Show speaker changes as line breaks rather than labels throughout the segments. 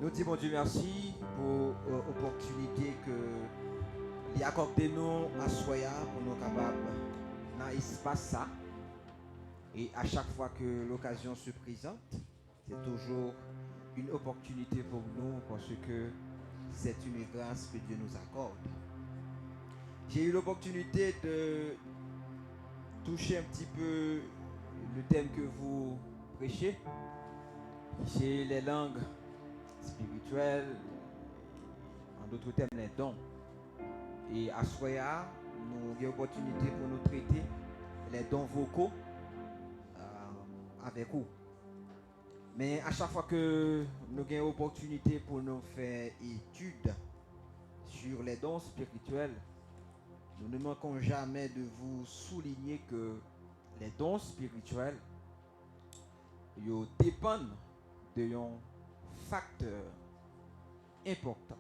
Nous disons Dieu merci pour l'opportunité que il accordé nous à Soya pour nous capables dans l'espace ça. Et à chaque fois que l'occasion se présente, c'est toujours une opportunité pour nous parce que c'est une grâce que Dieu nous accorde. J'ai eu l'opportunité de toucher un petit peu le thème que vous prêchez. C'est les langues spirituelles, en d'autres termes les dons. Et à Soya, nous avons l'opportunité pour nous traiter les dons vocaux avec vous. Mais à chaque fois que nous avons l'opportunité pour nous faire étude sur les dons spirituels, nous ne manquons jamais de vous souligner que les dons spirituels ils dépendent d'un facteur important.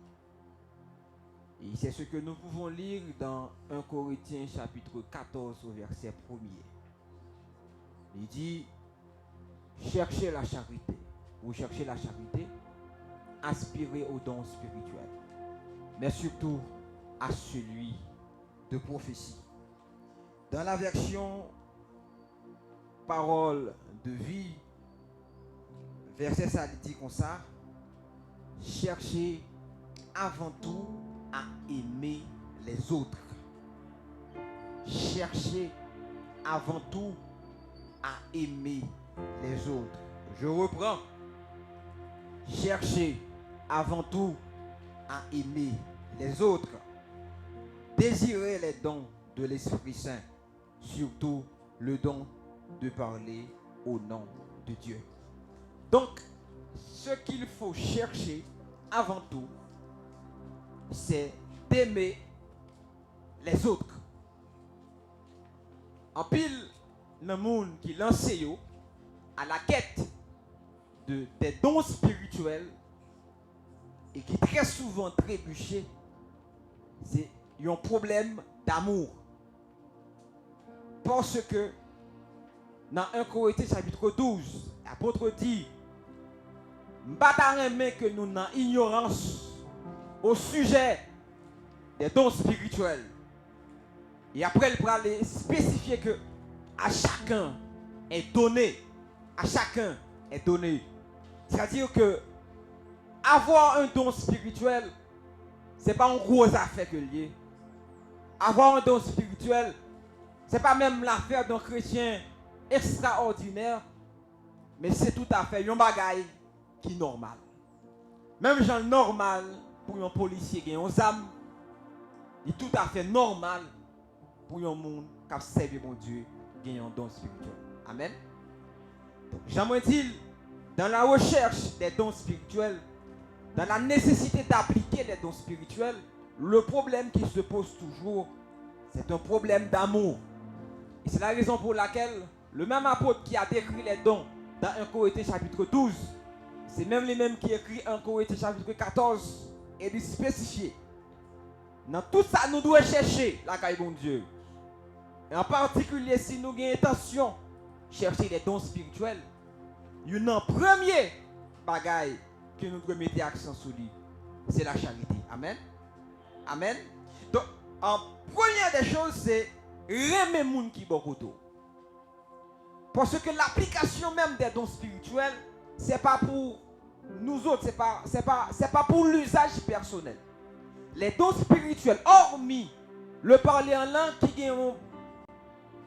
Et c'est ce que nous pouvons lire dans 1 Corinthiens chapitre 14 au verset 1er. Il dit, cherchez la charité. Vous cherchez la charité, aspirez aux dons spirituels, mais surtout à celui de prophétie. Dans la version parole de vie, verset ça dit comme ça, cherchez avant tout à aimer les autres. Cherchez avant tout à aimer les autres. Je reprends. Cherchez avant tout à aimer les autres. Désirez les dons de l'Esprit Saint, surtout le don de parler au nom de Dieu. Donc, ce qu'il faut chercher avant tout, c'est d'aimer les autres. En pile, le monde qui lance à la quête des dons spirituels et qui très souvent trébuché, c'est un problème d'amour. Parce que dans 1 Corinthiens chapitre 12, l'apôtre dit, m'bataremen que nous n'avons ignorance au sujet des dons spirituels. Et après, il va spécifier que à chacun est donné. À chacun est donné. C'est-à-dire que avoir un don spirituel, ce n'est pas une grosse affaire que lié. Avoir un don spirituel, ce n'est pas même l'affaire d'un chrétien extraordinaire, mais c'est tout à fait un bagage qui est normal. Même genre normal pour un policier qui a une âme, il est tout à fait normal pour un monde qui a servi mon Dieu qui a un don spirituel. Amen. Donc, j'aimerais dire, dans la recherche des dons spirituels, dans la nécessité d'appliquer les dons spirituels, le problème qui se pose toujours, c'est un problème d'amour. Et c'est la raison pour laquelle le même apôtre qui a décrit les dons dans 1 Corinthiens chapitre 12, c'est même les mêmes qui écrit 1 Corinthiens chapitre 14 et lui spécifier. Dans tout ça, nous devons chercher la caille de Dieu. Et en particulier, si nous avons intention de chercher les dons spirituels, il y a un premier bagage que nous devons mettre accent sur lui, c'est la charité. Amen. Amen. Donc, en première des choses, c'est aimer les gens qui sont beaucoup. Parce que l'application même des dons spirituels, ce n'est pas pour nous autres, ce n'est pas pour l'usage personnel. Les dons spirituels, hormis le parler en langue qui a une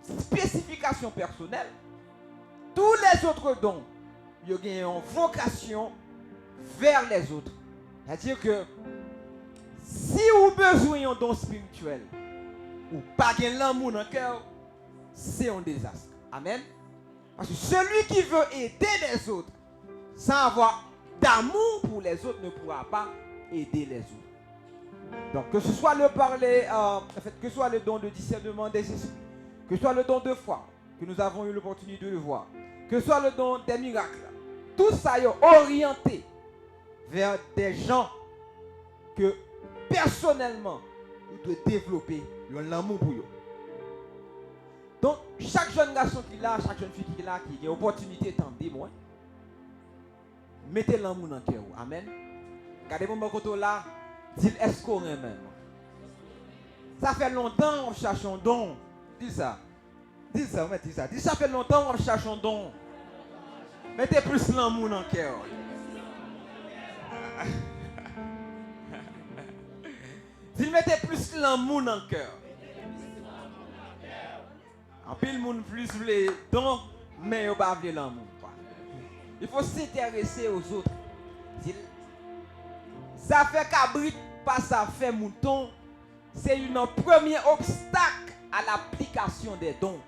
spécification personnelle, tous les autres dons, ils ont une vocation vers les autres. C'est-à-dire que si vous avez besoin d'un don spirituel, ou pas de l'amour dans le cœur, c'est un désastre. Amen. Parce que celui qui veut aider les autres sans avoir d'amour pour les autres ne pourra pas aider les autres. Donc que ce soit le parler, que ce soit le don de discernement des esprits, que ce soit le don de foi, que nous avons eu l'opportunité de le voir, que ce soit le don des miracles, tout ça est orienté vers des gens que personnellement ils doivent développer l'amour pour eux. Donc, chaque jeune garçon qui est là, chaque jeune fille qui est là, qui a l'opportunité d'entendre moi, mettez l'amour dans le cœur. Amen. Regardez-moi mon côté là. Dis est-ce qu'on est même. Ça fait longtemps qu'on cherche un don. Dis ça. Dis ça, dis ça. Dis ça fait longtemps qu'on cherche un don. Mettez plus l'amour dans le cœur. Dis mettez plus l'amour dans le cœur. En pile monde plus les dons, mais on pas l'amour. Il faut s'intéresser aux autres. Ça fait cabrit, pas ça fait mouton. C'est un premier obstacle à l'application des dons.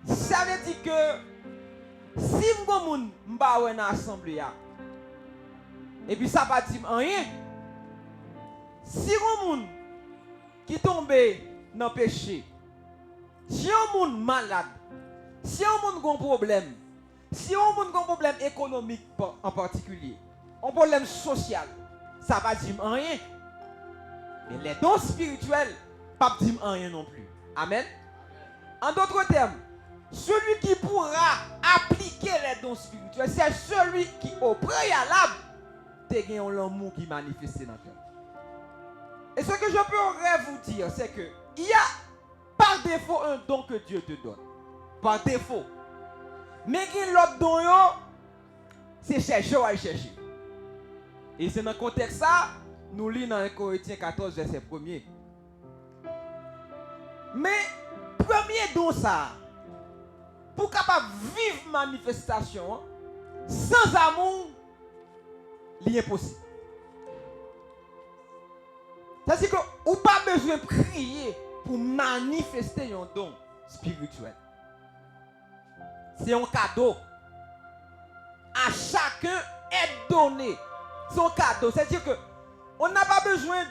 Ça veut dire que si je suis dans l'assemblée, et puis ça ne va pas dire rien. Si un monde qui tombe dans le péché, si un monde malade, si un monde a un problème, si un monde a un problème économique en particulier, un problème social, ça ne va pas dire rien. Mais les dons spirituels, pas dire rien non plus. Amen. En d'autres termes, celui qui pourra appliquer les dons spirituels, c'est celui qui, au préalable, a l'amour qui manifeste dans le cœur. Et ce que je peux vous dire, c'est que il y a par défaut un don que Dieu te donne. Par défaut. Mais l'autre don, c'est chercher ou aller chercher. Et c'est dans le contexte ça, nous lisons dans 1 Corinthiens 14, verset 1er. Mais, premier don ça, pour capable vivre manifestation, sans amour, il est impossible. C'est-à-dire que vous n'avez pas besoin de prier pour manifester un don spirituel. C'est un cadeau. À chacun est donné. C'est un cadeau. C'est-à-dire que on n'a pas besoin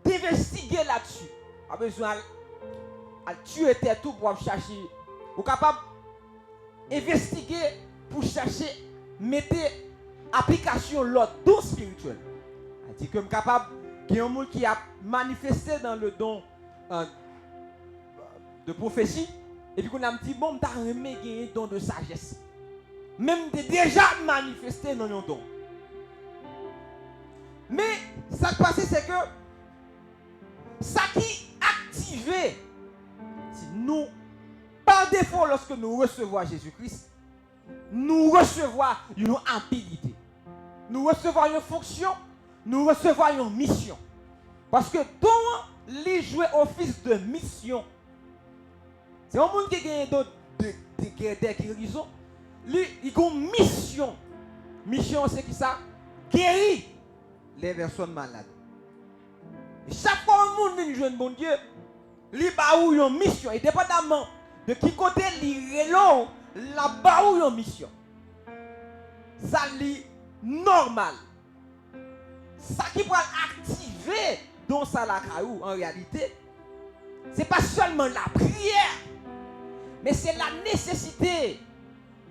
d'investiguer là-dessus. On n'a pas besoin de tuer tête tout pour chercher. Vous êtes capable d'investiguer pour chercher, mettre application l'autre don spirituel. C'est-à-dire que je suis capable, qu'il y a un monde qui a manifesté dans le don de prophétie. Et puis qu'on a dit, bon, tu as remis un don de sagesse. Même tu déjà manifesté dans un don. Mais, ça qui passe, c'est que ça qui active, si nous, par défaut, lorsque nous recevons Jésus-Christ, nous recevons une habilité. Nous recevons une fonction, nous recevons une mission. Parce que don, lui jouer office de mission. C'est un monde qui a des guérisons. Lui, il a une mission. Mission, c'est qui ça? Guérir les personnes malades. Et chaque fois que un monde joue bon Dieu, lui a une mission. Et dépendamment de qui côté il est là, là-bas une mission. Ça lui normal. Ça qui va activer dans ça la caillou en réalité, c'est pas seulement la prière, mais c'est la nécessité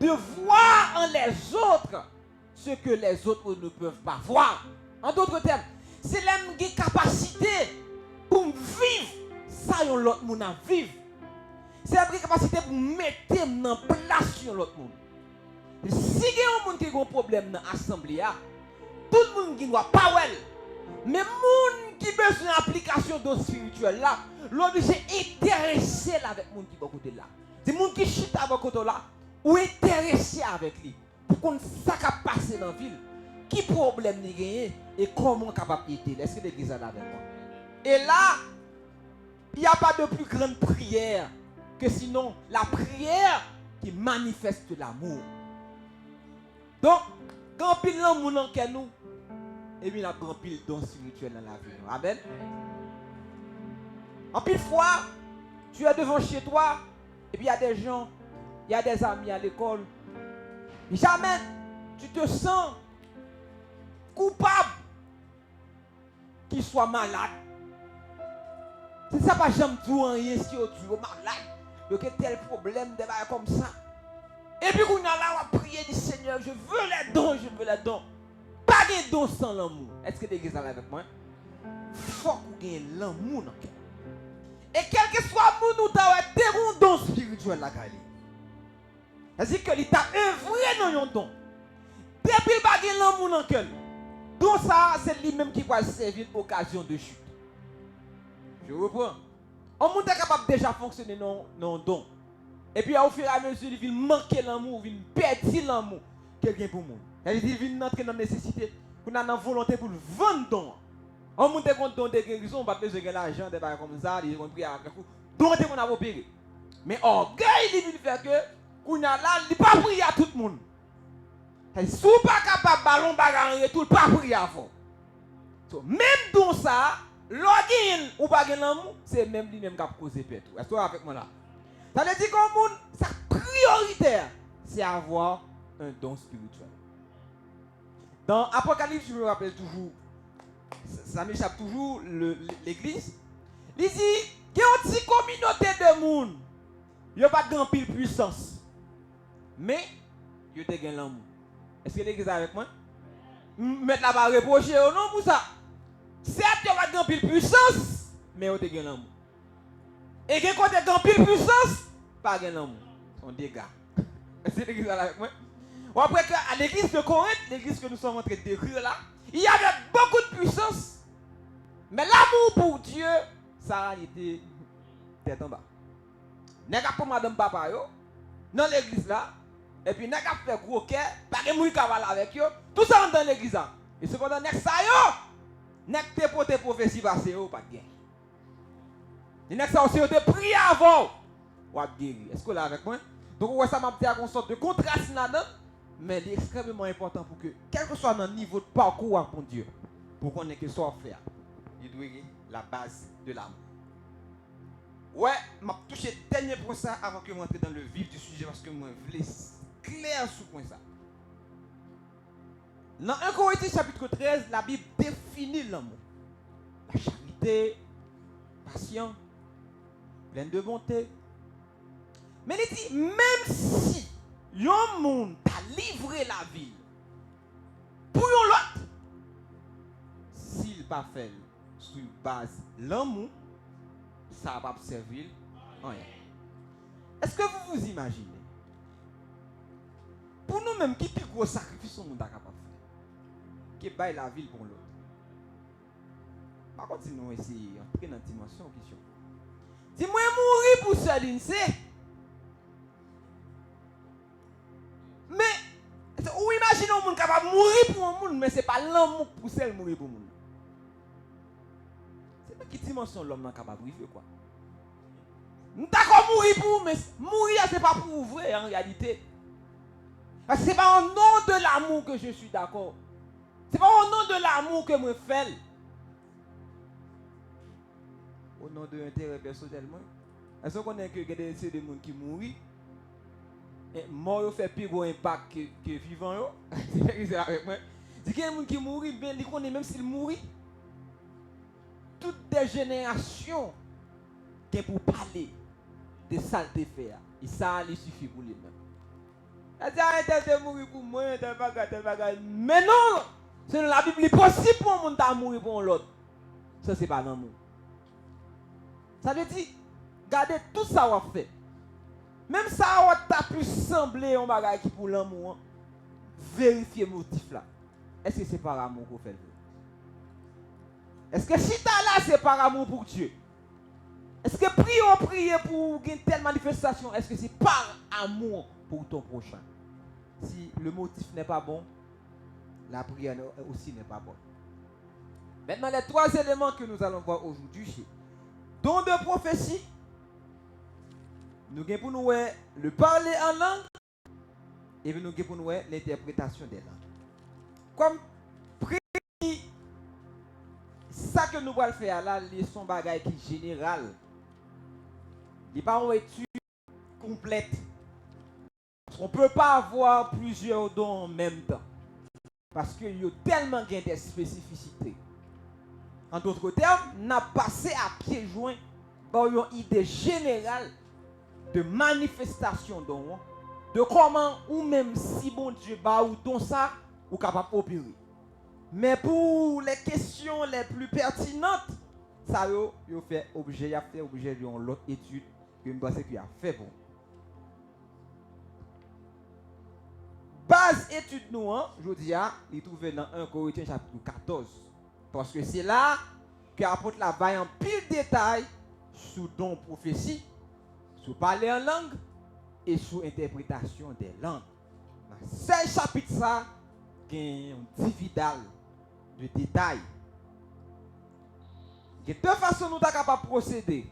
de voir en les autres ce que les autres ne peuvent pas voir. En d'autres termes, c'est la capacité pour vivre ça yon l'autre monde à vivre. C'est la capacité pour mettre en place sur l'autre monde. Si il y a un monde qui a un problème dans l'assemblée, tout le monde qui doit pas well. Mais les gens qui ont besoin d'application de spirituel là, l'autre est intéressé avec les gens qui sont côté là. C'est les gens qui chutent avec côté là ou intéressé avec lui. Pour qu'on ça passe dans la ville. Qui problème n'y gagné et comment capable d'aider. Est-ce que l'église est avec moi? Et là, il n'y a pas de plus grande prière que sinon la prière qui manifeste l'amour. Donc, quand il y a l'amour dans nous, et bien, il y a grand pile don spirituel dans la vie. Amen. En pile fois, tu es devant chez toi, et puis il y a des gens, il y a des amis à l'école. Jamais tu te sens coupable qu'il soit malade. C'est ça, pas jamais tout rien si tu es malade. Il y a tel problème, des choses comme ça. Et puis, on a là, on va prier du Seigneur, je veux les dons, je veux les dons. Pas de dons sans l'amour. Est-ce que l'église est là avec moi? Il faut qu'on ait l'amour dans le cœur. Et quel que soit l'amour, nous avons un don spirituel là. C'est-à-dire qu'il t'a œuvré dans un don. Depuis qu'il n'y a pas l'amour dans le cœur, don ça, c'est lui-même qui va servir l'occasion de chute. Je reprends. On monde est capable déjà fonctionner non don. Et puis au fur et à mesure, il vient manquer l'amour, il vient perdre l'amour. Quelqu'un pour moi. Il vient entrer dans la nécessité, qu'on a une volonté pour le vendre don. On monte compte don de guérison, on va besoin de l'argent, des choses comme ça, ils vont prier avec vous. Donc on a opéré. Mais orgueil, il vient faire que, qu'on a là, il ne pas prier à tout le monde. Si vous pas capable de ballon bagarre en retour, pas prier à fond. Même dans ça, l'orgueil ou pas l'amour, c'est même lui-même qui a causé peur. Est-ce que vous avec moi là? Ça veut dire que sa prioritaire, c'est avoir un don spirituel. Dans Apocalypse, je me rappelle toujours, ça m'échappe toujours, l'église. Il dit, il y a une petite communauté de monde. Il n'y a pas de grand pile puissance. Mais, il y a de l'amour. Est-ce que l'église est avec moi? Mettre la barre reprocher ou non pour ça? Certes, il n'y a pas de grand pile puissance, mais il y a de l'amour. Et quand il y a de grand pile puissance, pas de l'amour. C'est un dégât. Est-ce que l'église est avec moi? Après, à l'église de Corinthe, l'église que nous sommes en train de décrire là, il y avait beaucoup de puissance. Mais l'amour pour Dieu, ça a été tête en bas. N'est-ce pas madame papa yo, dans l'église là, et puis n'est-ce pas fait gros cœur, pas de mouille cavale avec yo, tout ça dans l'église là. Et cependant, n'est-ce ça yo, n'est-ce pas pour tes prophéties passées yo, pas de guerre. N'est-ce pas aussi te prier avant, ou à guérir. Est-ce que là avec moi? Donc, ça m'a fait une sorte de contraste là-dedans. Mais il est extrêmement important pour que, quel que soit notre niveau de parcours pour Dieu, pour qu'on ait que soit faire, il doit être la base de l'amour. Ouais, je vais toucher le dernier point ça avant que je rentre dans le vif du sujet parce que moi, je voulais clair sur point ça. Dans 1 Corinthiens chapitre 13, la Bible définit l'amour. La charité, patient, pleine de bonté. Mais il dit, même si un monde t'a livré la vie pour l'autre, s'il n'a pas fait sur base l'amour, ça va pas servir rien. Est-ce que vous vous imaginez? Pour nous-mêmes, qui plus gros sacrifice on est capable de faire? Qui baille la ville pour l'autre? Par contre, si nous essayons d'entrer dans la dimension en question. Si moi mourir pour Céline, c'est. Mais, ou imaginez un monde capable de mourir pour un monde, mais ce n'est pas l'amour pour celle mourir pour un monde. C'est pas quelle dimension l'homme est capable de vivre quoi. Nous d'accord mourir pour, mais mourir ce n'est pas pour ouvrir en réalité. Parce que ce n'est pas au nom de l'amour que je suis d'accord. Ce n'est pas au nom de l'amour que je fais. Au nom de l'intérêt personnel. Est-ce qu'on a que des gens qui mourent? Et mort fait plus gros impact que vivant. C'est avec moi. Si quelqu'un qui mourit, bien, il connaît même s'il mourit. Toutes des générations qui pour parler de saleté faire. Et ça, il suffit pour lui-même. Elle dit, arrêtez de mourir pour moi, tel bagage. Mais non! C'est dans la Bible, il est possible pour un monde de mourir pour l'autre. Ça, c'est pas l'amour. Ça veut dire, gardez tout ça qu'on fait. Même ça, on t'a pu sembler un bagage qui pour l'amour. Vérifiez le motif là. Est-ce que c'est par amour qu'on fait? Est-ce que si t'as là, c'est par amour pour Dieu? Est-ce que prier pour une telle manifestation? Est-ce que c'est par amour pour ton prochain? Si le motif n'est pas bon, la prière aussi n'est pas bonne. Maintenant, les trois éléments que nous allons voir aujourd'hui, c'est don de prophétie. Nous avons pour nous le parler en langue et nous avons pour nous l'interprétation des langues. Comme précis, ça que nous allons faire là, c'est son bagage qui est général. Il n'y a pas une étude complète. On ne peut pas avoir plusieurs dons en même temps. Parce qu'il y a tellement de spécificités. En d'autres termes, on a passé à pieds joints par une idée générale de manifestation don, de comment ou même si bon Dieu ou don ça ou capable d'opérer. Mais pour les questions les plus pertinentes, ça y a fait objet de l'autre étude que je pense qu'il a fait pour. base étude nous, hein, je dis, il trouve dans 1 Corinthiens chapitre 14. Parce que c'est là que l'apôtre la va en pile détail sur don prophétie, sur parler en langue et sur interprétation des langues. Dans ce chapitre, ça, il y a un dividal de détails. Il y a deux façons nous sommes capables de procéder.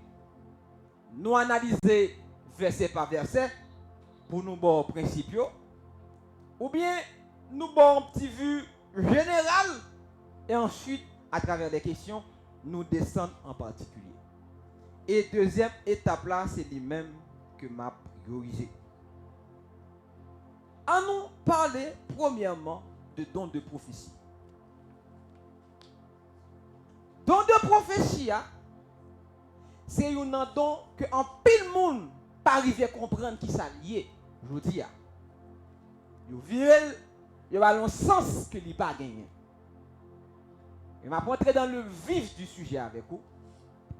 Nous analyser verset par verset pour nous voir principes, ou bien nous voir un petit vue générale et ensuite, à travers les questions, nous descendre en particulier. Et deuxième étape là, c'est lui-même que m'a priorisé. À nous parler premièrement de don de prophétie. Don de prophétie, c'est un don que en pile monde pas arrivé à comprendre qui ça lié. Je vous dis, il y a un sens que il pas gagné. Je vais rentrer dans le vif du sujet avec vous.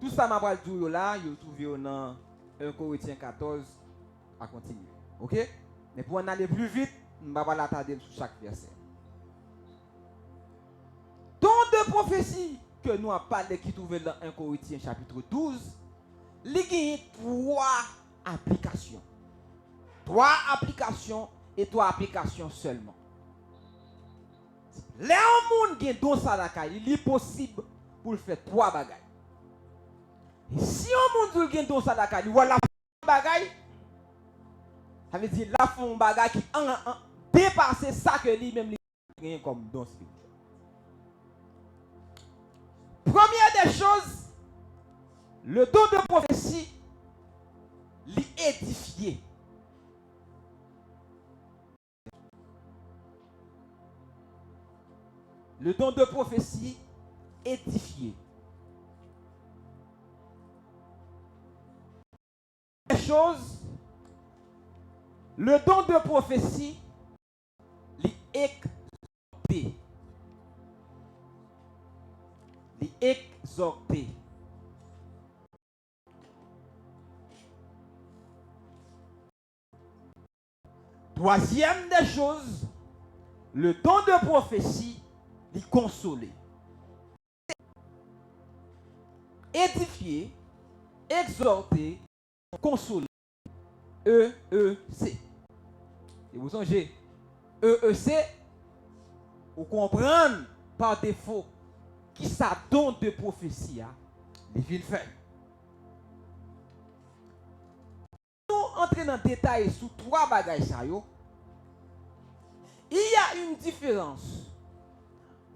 Tout ça m'a pas dit là, vous trouvez dans 1 Corinthiens 14 à continuer. OK? Mais pour en aller plus vite, je ne vais pas l'attarder sur chaque verset. Don de prophétie que nous avons parlé qui trouve dans 1 Corinthiens chapitre 12, il y a 3 applications. 3 applications et 3 applications seulement. Les gens qui ont don ça la caille, il est possible pour faire 3 bagages. Et si on monde qui ont don ça la caille, voilà bagaille, ça veut dire là font bagage qui dépasse ça que lui-même il comme don spirituel. Première des choses, le don de prophétie l'édifier. Le don de prophétie édifier. Des choses, le don de prophétie l'exhorter. L'exhorter. Troisième des choses, le don de prophétie les consoler. Édifier, exhorter, consoler. EEC. Et vous songez, EEC, vous comprenez par défaut qui ça don de prophétie, les villes fait. Nous entrons dans le détail sur 3 bagages. Il y a une différence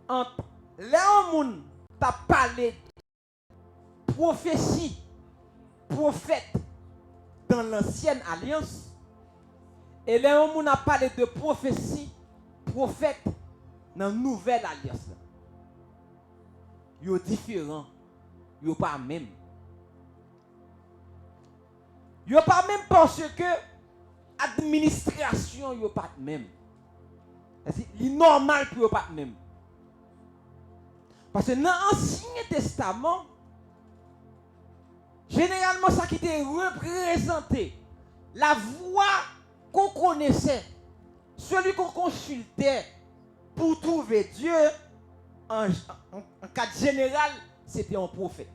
entre les gens qui ont parlé de prophétie, prophète dans l'ancienne alliance, et les gens qui ont parlé de prophétie, prophète dans la nouvelle alliance. Ils sont différents, ils ne sont pas même. Ils ne sont pas même parce que l'administration n'est pas même. C'est normal pour eux pas même. Parce que dans l'Ancien Testament, généralement, ça qui était représenté, la voix qu'on connaissait, celui qu'on consultait pour trouver Dieu, en cas général, c'était un prophète.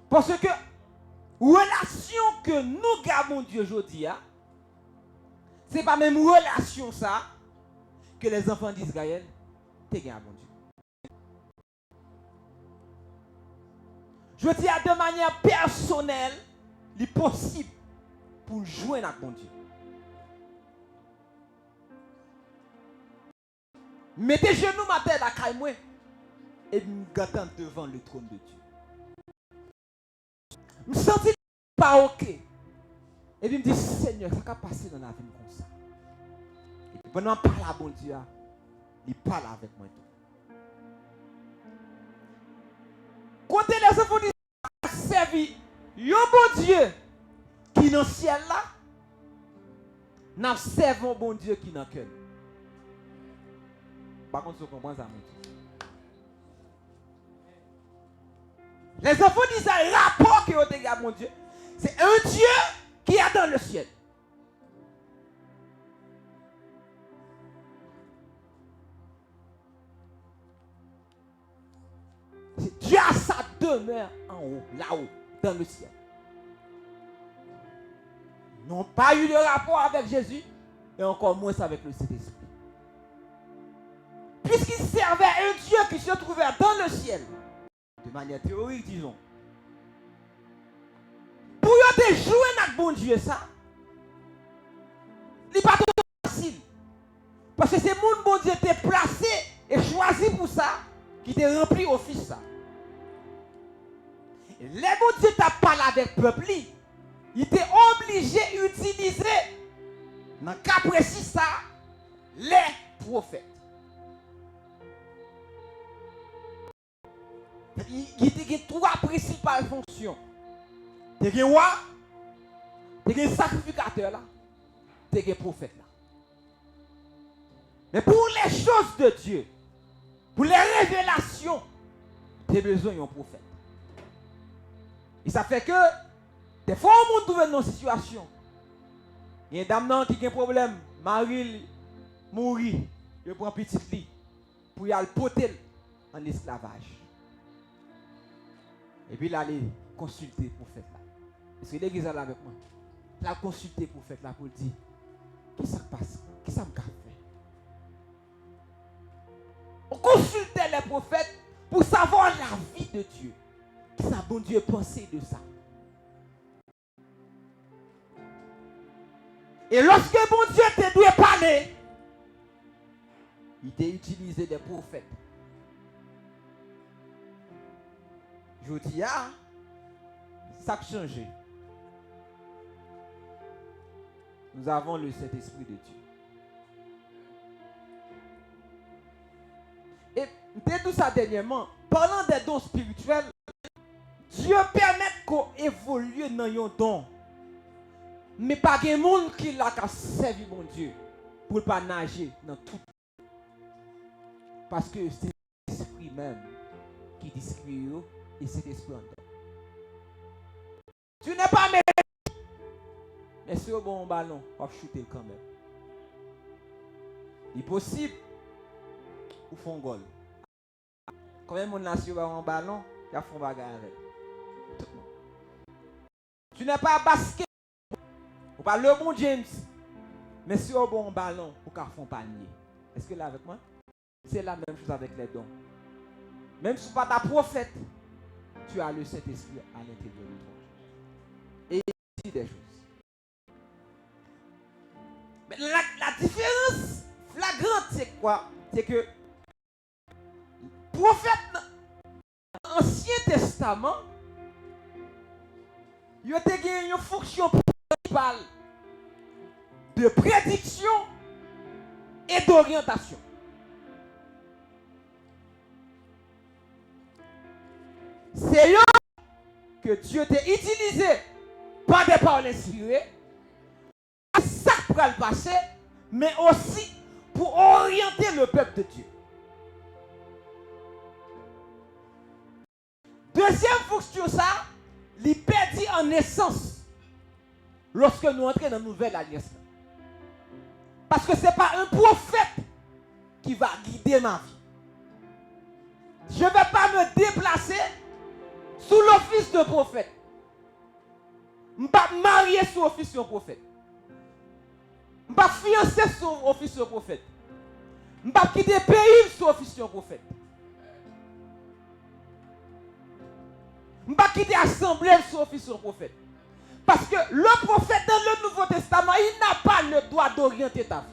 Parce que relation que nous gardons Dieu aujourd'hui, ce n'est pas même relation ça que les enfants d'Israël te gardent Dieu. Je dis de manière personnelle, il est possible pour jouer avec mon Dieu. Mettez genoux ma tête à caille et me gâtant devant le trône de Dieu. Je me sentis pas ok. Et puis me dit Seigneur, ça va passer dans la vie comme ça. Et puis pendant que je parle à bon Dieu, il parle avec moi. Côté les enfants disent servi un bon Dieu qui est dans le ciel là, nous servons un bon Dieu qui est dans le cœur. Par contre, vous comprenez ça. Les enfants disent un rapport que vous avez mon Dieu. C'est un Dieu qui est dans le ciel. Dieu a sa demeure en haut, là-haut, dans le ciel. Ils n'ont pas eu de rapport avec Jésus et encore moins avec le Saint-Esprit. Puisqu'ils servaient un Dieu qui se trouvait dans le ciel, de manière théorique, disons, pour y jouer avec bon Dieu, ça, ce n'est pas tout facile. Parce que c'est mon bon Dieu qui était placé et choisi pour ça, qui était rempli office ça. Et les bon Dieu t'a parlé avec le peuple, il était obligé d'utiliser, dans le cas précis ça, les prophètes. Il y a trois principales fonctions. Tu as un roi, tu as un sacrificateur là, tu as un prophète là. Mais pour les choses de Dieu, pour les révélations, tu as besoin d'un prophète. Et ça fait que, des fois, on trouve dans une situation. Il y a une dame qui a un problème, Marie mourit, il prend un petit lit pour y aller porter en esclavage. Et puis là, il consulter le prophète là. Est-ce que l'église est là avec moi? Il a consulté le prophète là pour dire, qu'est-ce qui se passe? Qu'est-ce que ça me fait? On consultait les prophètes pour savoir la vie de Dieu. Qu'est-ce que bon Dieu pensait de ça? Et lorsque bon Dieu te doit parler, il t'a utilisé des prophètes. Je vous dis, ça a changé. Nous avons le Saint-Esprit de Dieu. Et dès tout ça dernièrement, parlant des dons spirituels, Dieu permet qu'on évolue dans un don. Mais pas de monde qui l'a servi mon Dieu pour ne pas nager dans tout. Parce que c'est l'esprit même qui distribue et c'est l'esprit en toi. Tu n'es pas mérité. Mais si au bon ballon, on va shooter quand même. Il est possible ou font goal. Combien de monde là sur un ballon, il a fait bagarre avec. Tu n'es pas basket. Ou pas le bon James. Mais si au bon ballon, ou qu'à fond panier. Est-ce que là avec moi? C'est la même chose avec les dons. Même si tu n'es pas ta prophète, tu as le Saint-Esprit à l'intérieur de toi. Et il dit des choses. Mais la différence flagrante, c'est quoi? C'est que prophète dans l'Ancien Testament, il a gagné une fonction principale de prédiction et d'orientation. C'est là que Dieu t'a utilisé par des paroles inspirées, ça pour le passer, mais aussi pour orienter le peuple de Dieu. Deuxième fonction, ça, il perdit en essence lorsque nous entrons dans la nouvelle alliance. Parce que ce n'est pas un prophète qui va guider ma vie. Je ne vais pas me déplacer sous l'office de prophète. Je ne vais pas me marier sous l'office de prophète. Je ne vais pas fiancer sous l'office de prophète. Je ne vais pas quitter le pays sous l'office de prophète. Je ne vais pas quitter l'assemblée sous l'office de prophète. Parce que le prophète dans le Nouveau Testament, il n'a pas le droit d'orienter ta vie.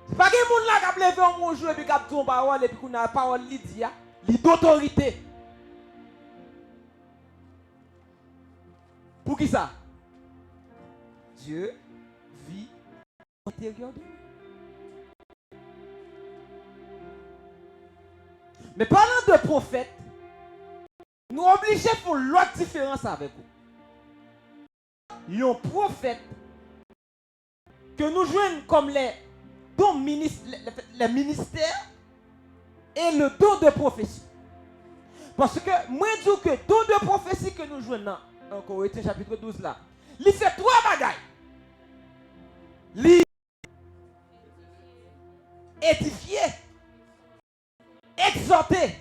C'est pas que les gens qui ont levé un bon jour et puis qui ont dit une parole et puis qu'on a la parole d'autorité. Pour qui ça? Dieu vit à l'intérieur de nous. Mais parlant de prophète, nous obligés pour l'autre différence avec vous. Un prophète que nous jouons comme les don les ministères et le don de prophétie. Parce que moi je dis que don de prophétie que nous jouons dans Corinthiens chapitre 12 là, il fait trois bagailles. Il édifier, exhorter.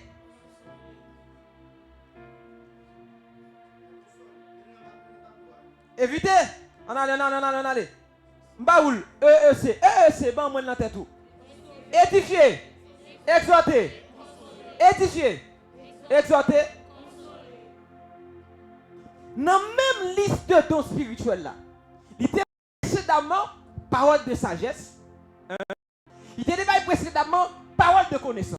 Évitez. On allez. Mbaoul, EEC, bon, moi, dans tête tout. Édifier, exhorter. Édifier, exhorter. Dans la même liste de dons spirituels là, il était précédemment parole de sagesse. Il était précédemment parole de connaissance.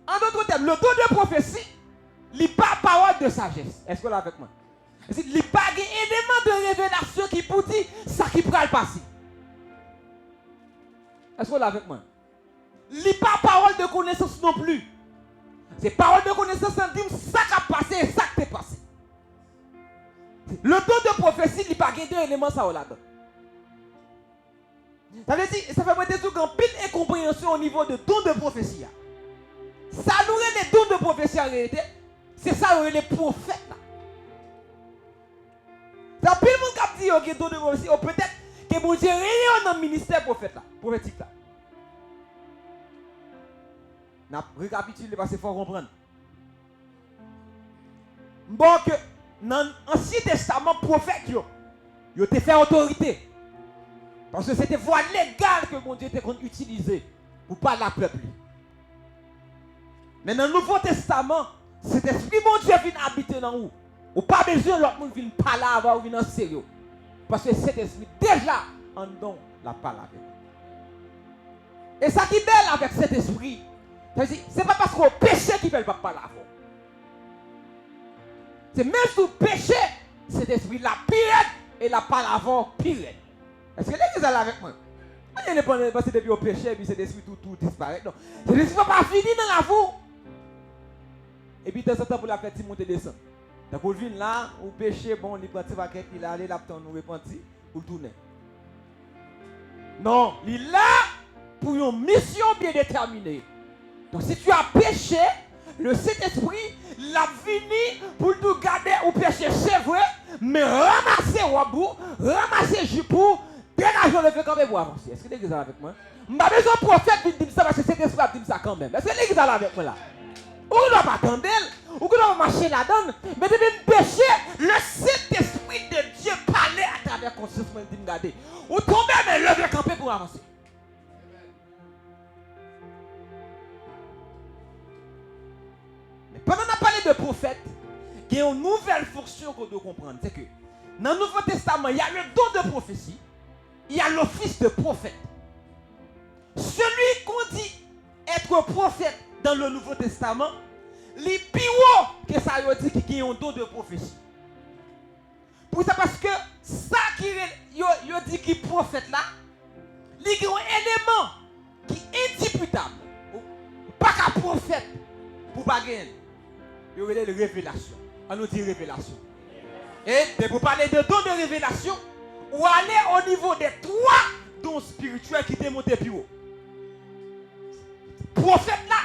En d'autres termes, le don de prophétie, il n'est pas parole de sagesse. Est-ce que vous l'avez avec moi? Il n'y a pas d'élément de révélation qui vous dit ça qui pourra le passer. Est-ce que vous l'avez avec moi? Il n'y a pas parole de connaissance non plus. C'est parole de connaissance en dit ça qui a passé et ça qui est passé. Le don de prophétie, il n'y a pas d'élément ça là-dedans. Ça veut dire, ça fait moins de tout pile incompréhension au niveau de don de prophétie. Ça nous les dons de prophétie en réalité, c'est ça les prophètes là. Ça pile monde qui dit OK don de prophétie, ou peut-être que bon Dieu rien dans le ministère prophète là, prophétique là. N'a récapitule parce qu'il faut comprendre. Bon que dans l'Ancien Testament prophète yo te fait autorité. Parce que c'était voie légale que mon Dieu était utilisée pour parler à peuple. Mais dans le Nouveau Testament, cet esprit mon Dieu vient habiter dans vous. Ou pas besoin de l'autre monde vient parler avant ou venir en sérieux. Parce que cet esprit déjà en don la parle avec. Et ça qui est belle avec cet esprit, c'est pas parce qu'on péché qu'il ne peut pas parler avant. C'est même sous péché, cet esprit la pire et la parle avant pire. Est-ce que l'église est là avec moi? Il n'est pas passé depuis au péché et puis cet esprit tout disparaît. Non. Cet esprit ne va pas finir dans la vie. Et puis de temps en temps pour la faire monter descendre. Donc pour venir là, au péché, bon, il prend ses vaquettes, il a allé là pour nous repentir, pour tourner. Non, il est là pour une mission bien déterminée. Donc si tu as péché, le Saint-Esprit l'a fini pour nous garder au péché, c'est vrai, mais ramasser wabou, ramasser jupou, dégager le fait quand même pour avancer. Est-ce que l'église est là avec moi? Je n'ai pas besoin de prophète qui dit ça parce que cet esprit dit ça quand même. Est-ce que l'église est là avec moi là? Ou ne doit pas attendre, ou ne doit pas marcher là-dedans, mais depuis le péché, le Saint-Esprit de Dieu parlait à travers la conscience de me garder. Ou tomber, mais lever camper pour avancer. Mais pendant qu'on a parlé de prophète, il y a une nouvelle fonction qu'on doit comprendre. C'est que dans le Nouveau Testament, il y a le don de prophétie, il y a l'office de prophète. Celui qu'on dit être prophète dans le Nouveau Testament, les plus haut que ça veut dire qu'il y a un don de prophétie. Pour ça, parce que ça qui dit qu'il est prophète là, il y a un élément qui est indiscutable. Pas qu'un prophète pour pas gagner. Il y a une révélation. On nous dit révélation. Et pour parler de don de révélation, ou aller au niveau des trois dons spirituels qui t'ont monté plus haut. Prophète là,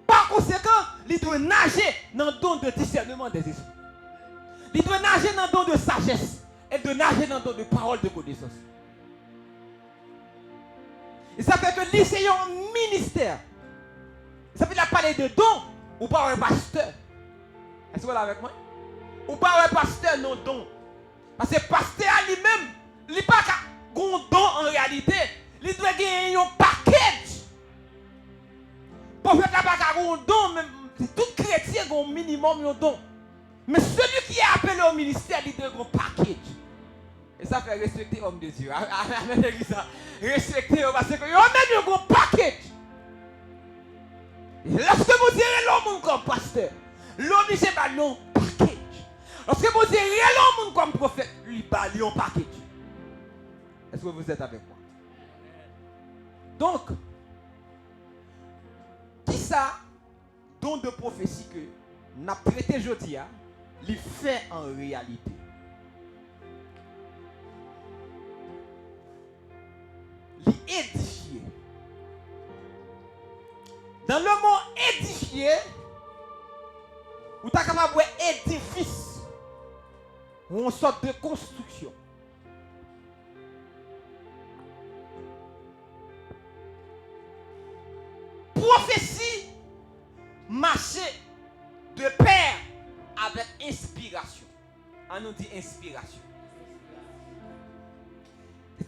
par conséquent, il doit nager dans le don de discernement des esprits. Il doit nager dans le don de sagesse et de nager dans le don de parole de connaissance. Et ça fait que lycéen ministère. Ça fait parler de dons ou pas un pasteur. Est-ce que vous êtes avec moi? Ou pas un pasteur non don. Parce que pasteur lui-même, il n'est pas un don en réalité. Il doit gagner un package. Prophète n'a pas un don, même tout chrétien a un minimum de don. Mais celui qui est appelé au ministère, il doit avoir un package. Et ça fait respecter l'homme de Dieu. Amen, respecter parce que vous avez un package. Et lorsque vous direz l'homme comme pasteur, l'homme c'est pas un package. Lorsque vous direz l'homme comme prophète, lui parle un package. Est-ce que vous êtes avec moi? Donc, qui ça, don de prophétie que n'a prêté aujourd'hui, il fait en réalité? Il édifié. Dans le mot édifier, ou t'as capable de édifice, ou une sorte de construction. Prophétie marcher de pair avec inspiration. On nous dit inspiration.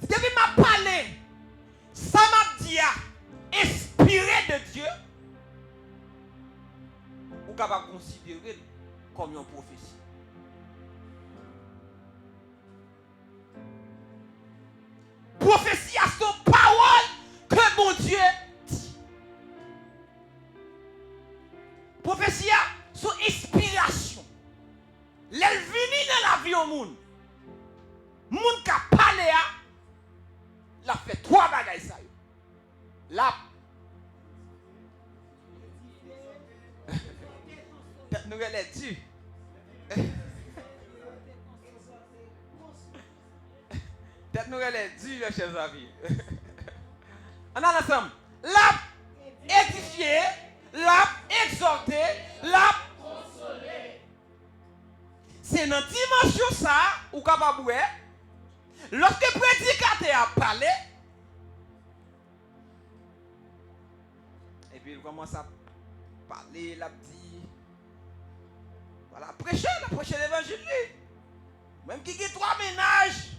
Depuis m'a parlé, ça m'a dit inspiré de Dieu, ou capable de considérer comme une prophétie. Prophétie à son parole que mon Dieu dit. Prophétie à son inspiration. Elle vient dans la vie au monde. Monde qui a parlé à, l'a fait trois bagages ça. Là, nous allons dire. Peut-être nous allons dire, chers amis. On a ensemble. L'a édifié, l'a exhorté, l'a consolé. C'est dans dimension ça, ou capable de lorsque le prédicateur a parlé, et puis il commence à parler, il a dit, voilà, prêcher l'évangile. Même qui a 3 ménages,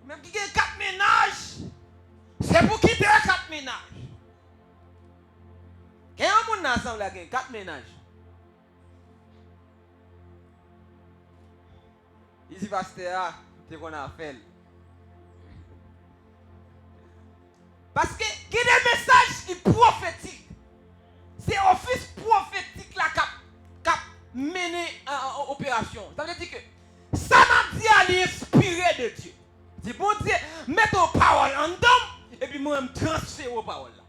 même qui a 4 ménages, c'est pour quitter 4 ménages. Il y a un monde ensemble qui a 4 ménages. Ici, pasteur, c'est qu'on a fait. Parce que il y a des messages qui sont prophétiques. C'est l'office prophétique là qui a mené en opération. Ça veut dire que ça m'a dit à l'inspirer de Dieu. C'est bon Dieu, mettre aux paroles en dedans et puis moi, je transférer aux paroles là.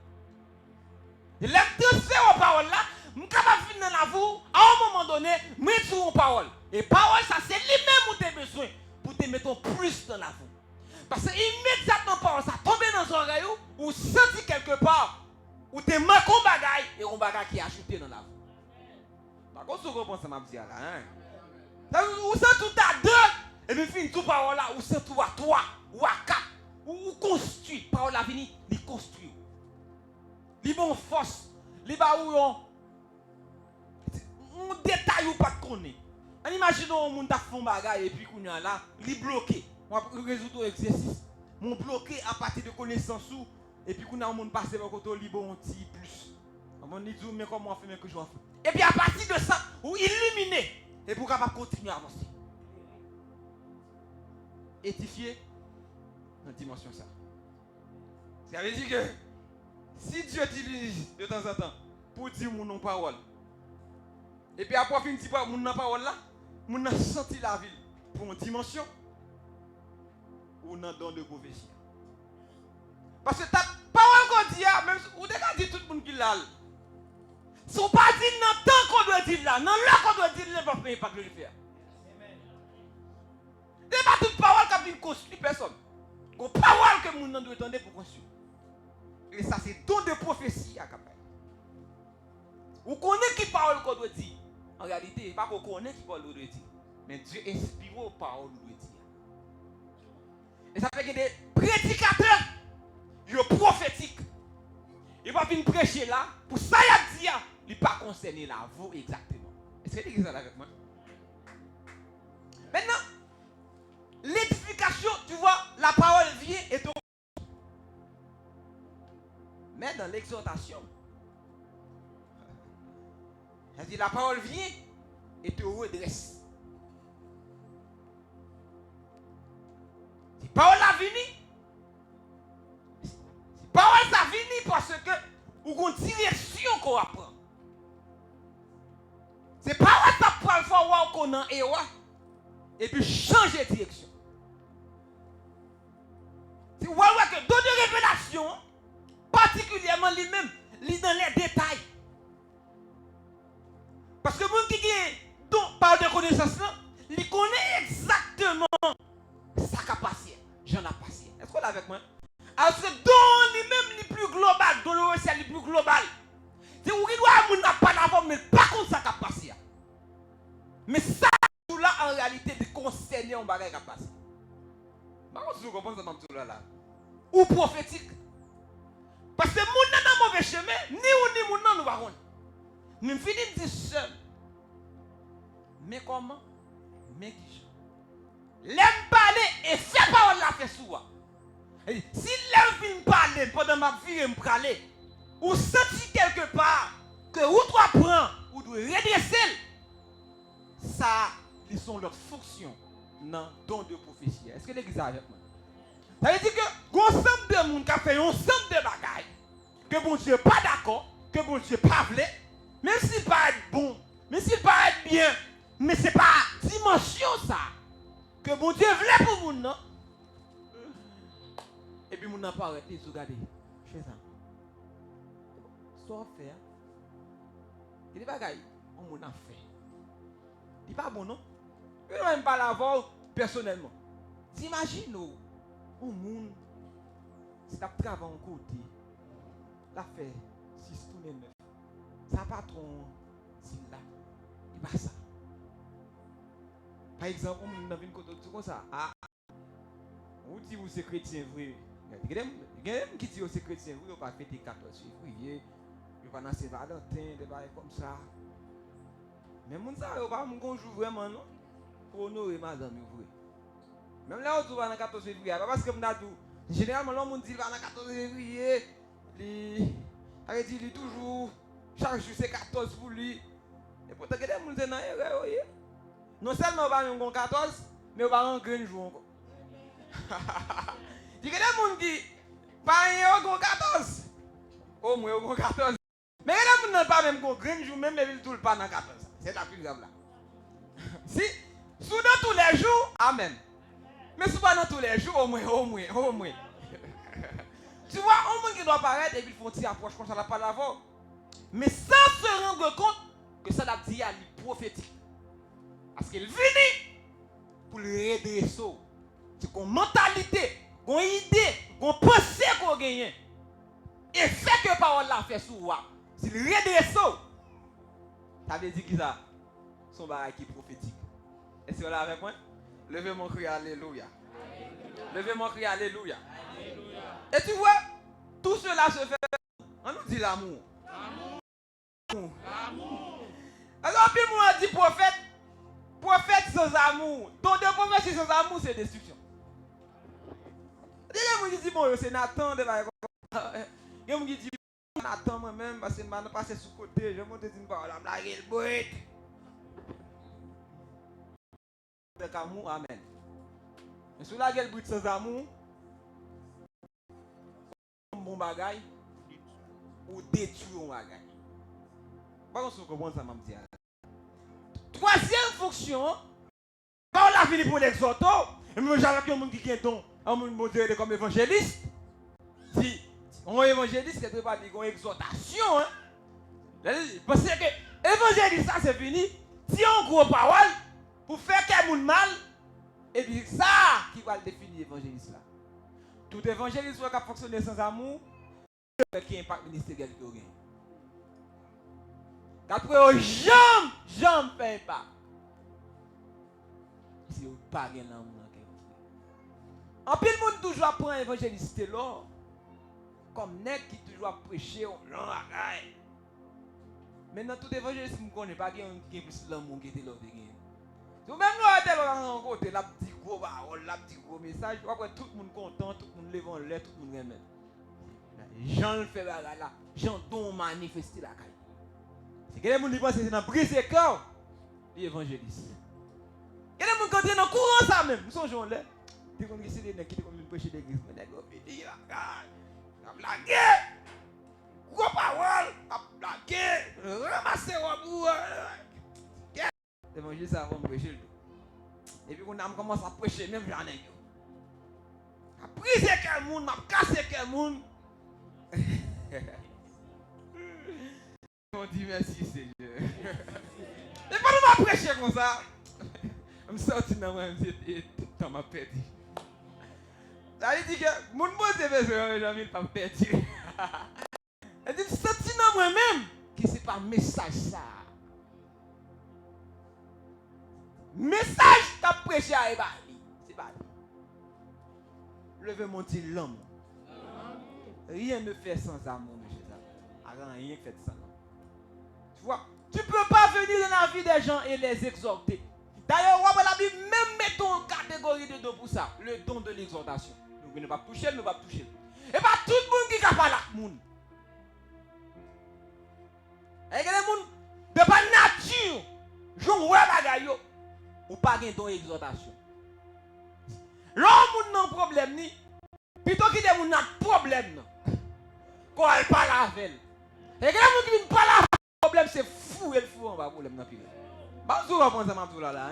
Je transférer aux paroles là, je suis capable de finir dans la vous, à un moment donné, je mets sur aux paroles. Et parole, ça c'est lui-même où tu as besoin pour te mettre plus dans la vous. Parce que immédiatement parole, ça tombe dans son oreille ou senti quelque part, ou tu manques un bagage et un bagage qui est ajouté dans la vous. Par contre, vous comprenez ça m'a dit là, hein? Ou sent tout à deux, et puis fin tout parole là, ou sent tout à 3, ou à 4, ou construit. Parole là vini, il construit. Il bon force, il va où on détail ou pas de connaître. On imagine un monde qui fait un bagage et puis qu'on est là, il bloqué. On va résoudre l'exercice. On bloqué à partir de connaissances et puis qu'on a un monde passé par côté il bon petit plus. On dit mais comment on fait que je vais faire. Et puis à partir de ça, ou illuminer et pour capable continuer à avancer. Édifier dans la dimension ça. Ça veut dire que si Dieu utilise de temps en temps pour dire mon nom parole, et puis après fin de mon nom parole là, mon a senti la ville pour une dimension ou un don de prophétie. Parce que ta parole qu'on dit, même ou déjà dit tout le monde qui l'a. Si on pas dit dans le temps qu'on doit dire là, dans l'heure qu'on doit dire, il ne va pas le faire. Ce n'est pas toute parole qui a été construite personne. C'est une parole que mon nom doit entendre pour construire. Et ça, c'est don de prophétie à Capel. Vous connaissez qui parole qu'on doit dire. En réalité, pas qu'on connaît qui parole qu'on doit dire. Mais Dieu inspire aux paroles qu'on doit dire. Et ça fait que des prédicateurs, ils sont prophétiques. Ils vont venir prêcher là. Pour ça, il a dit, il n'est pas concerné là, vous exactement. Est-ce que vous êtes avec moi? Maintenant, l'édification, tu vois, la parole vient et te... Mais dans l'exhortation, elle dit la parole vient et te redresse. Si parole a venu, si parole a venu parce que ou une direction qu'on apprend. C'est parole ça prend le fois qu'on a et puis changer de direction. Si vous voyez que dans des révélations, particulièrement lui-même, lui dans les détails. Parce que mon qui par de connaissance, il connaît exactement sa capacité. J'en ai passé. Est-ce qu'on est avec moi? Alors que dans lui-même, le plus global, dans le ciel, le plus global, moun n'a pas d'avant, mais pas contre ça qui a passé. Mais ça, tout là, en réalité, de concerner un bagage qui a passé. Par contre, si vous comprenez ça, là. Ou prophétique. Parce que moun n'a pas mauvais chemin, ni ou ni moun n'a nous pas. Nous finissons de dire seul. Mais comment? Mais qui? L'aime parler et fait parole la fait souvent. Si l'aime vient parler pendant ma vie, je me parler. Ou senti quelque part que ou toi prend ou doit redresser. Ça, ils sont leurs fonctions dans le don de prophétie. Est-ce que l'église est avec moi? Ça veut dire que ensemble de monde qui a fait ensemble de bagailles, que bon Dieu n'est pas d'accord, que bon Dieu n'est pas vrai, même s'il pas être bon, même s'il pas être bien, mais ce n'est pas dimension ça. Que bon Dieu voulait pour vous, non? Et puis, mon n'a pas arrêté, regardez. Je fais ça. Soit faire. Il n'est pas gagné. On m'en a fait. Il n'est pas bon, non? Je ne vais même pas l'avoir personnellement. T'imagines, un monde, si tu travailles en côté, la fait 6 tournées 9. Ça patron, c'est là. Il pas ça. Par exemple, on a vu une côté comme ça. Ah, on dit que c'est chrétien vrai. Il y a des gens qui disent que c'est chrétien vrai, on va fêter 14 février, on va dans Saint-Valentin, des bails comme ça. Mais mon ça, on va me joue vraiment, non? Pour honorer madame, vrai. Même là, on va dans 14 février, parce que généralement, l'homme dit qu'il va dans 14 février, il dit toujours, chaque jour c'est 14 pour lui. Et pourtant, il y a des gens qui disent non, non seulement on va en 14, mais on va en grand jour encore. Il y a des gens qui disent, pas en 14. Au moins en 14. Mais il y a des gens qui pas même en grand jour, même ils ne pas dans 14. C'est la plus grave là. Si, soudain tous les jours, amen. Mais souvent dans tous les jours, au moins. Tu vois, au moins qui doit apparaître et puis ils font une approche comme ça, la parole avant. Mais sans se rendre compte que ça l'a dit à lui prophétique. Parce qu'il vient pour le redresser. C'est une mentalité, une idée, une pensée qu'on gagne. Et fait que parole l'a fait sur moi. S'il redresse, ça veut dire qu'il a son barrage qui est prophétique. Est-ce que vous l'avez avec moi? Levez mon cri, alléluia. Levez mon cri, alléluia. Et tu vois, tout cela se fait. On nous dit l'amour. L'amour. Alors, puis moi, dit prophète. Prophète sans amour. Donc, de prophète sans amour, c'est destruction. Il y a des gens qui disent, bon, c'est Nathan de la. Il y a des gens qui disent, Nathan moi-même, parce que je vais passer sur le côté, je vais monter une parole, je vais le bruit. Avec amour, amen. Mais si vous avez le bruit sans amour, bon bagage, ou détruire un bagage. Par contre, vous comprenez ça, je vais troisième fonction, quand on a fini pour l'exhorter, et même j'avais quelqu'un qui est don, un monde comme évangéliste, si on évangéliste, c'est pas une exhortation, hein. Parce que évangéliste, ça c'est fini, si on gros parole, pour faire quelqu'un mal, et puis ça qui va le définir évangéliste là. Tout évangéliste qui a fonctionné sans amour, qui impact ministériel qui a. Après, jamais fait pas. Si vous pas rien dans l'amour. En plus, le monde toujours apprend évangéliste là. Comme nèg qui toujours prêcher au long bagaille. Maintenant, tout évangéliste ne connaît pas qui est plus l'amour qui était là. Donc, même nous, on côté, la petite gros parole, la petite gros message. Après, tout le monde content, tout le monde lève en l'air, tout le monde remet. Jean le fait là, Jean don manifester la caille. C'est que les gens qui pensent que c'est dans briser cœur, les évangélistes. Il y a des gens qui sont dans le courant ça même. Nous sommes là. Ils sont des gens qui ont prêché l'église. Mais ils ont la blague. Gros parole, la blague. Ramasser au bout. L'évangéliste avant de prêcher. Et puis, on a commencé à prêcher, même j'en ai. À briser quel monde, à casser quel monde. On dit merci Seigneur. Et pas nous prêcher comme ça. Je me sorti dans ma perdu. Ça veut dire que mon beau c'est besoin, j'ai pas perdu. Elle dit sorti dans moi-même qui c'est pas message ça. Message qu'a prêché à Ebali. C'est pas lui. Levez mon petit l'homme. Rien ne fait sans amour, M. Zab. Rien fait sans amour. Tu vois, tu ne peux pas venir dans la vie des gens et les exhorter. D'ailleurs, la Bible même met ton catégorie de don pour ça. Le don de l'exhortation. Nous ne pas toucher, nous ne pas toucher. Et pas tout le monde qui a parlé avec le monde. Et les gens de par nature, je vois bagaille ou pas de don exhortation. L'homme n'a pas de problème ni. Plutôt qu'il y a un problème. Quand elle parle avec elle. Et les gens qui viennent parler avec elle, le problème c'est fou et le fou, on va problème dans le pays. Bonjour, on va prendre ça là.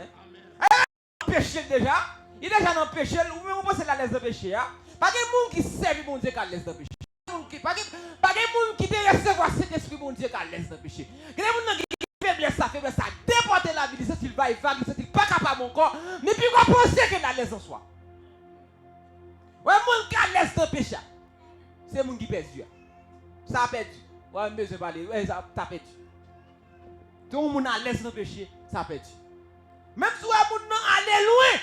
Il est péché déjà. Il est déjà dans le péché. Ou même on pense la laisse de péché. Pas de monde qui sert bon Dieu qu'à laisse de péché. Pas de monde qui te recevoir cet esprit bon Dieu qu'à laisse de péché. Il y a des gens qui faiblesse ça déporter la vie. Il va, il c'est pas capable encore. Mais puis on pense que la laisse en soi. Ouais, monde qui a laisse de péché. C'est monde qui perd Dieu. Ça a perdu. Ouais, mais je vais parler. Ouais, ça a perdu. Tout le monde a laissé le péché, ça a perdu. Même si le monde allait loin,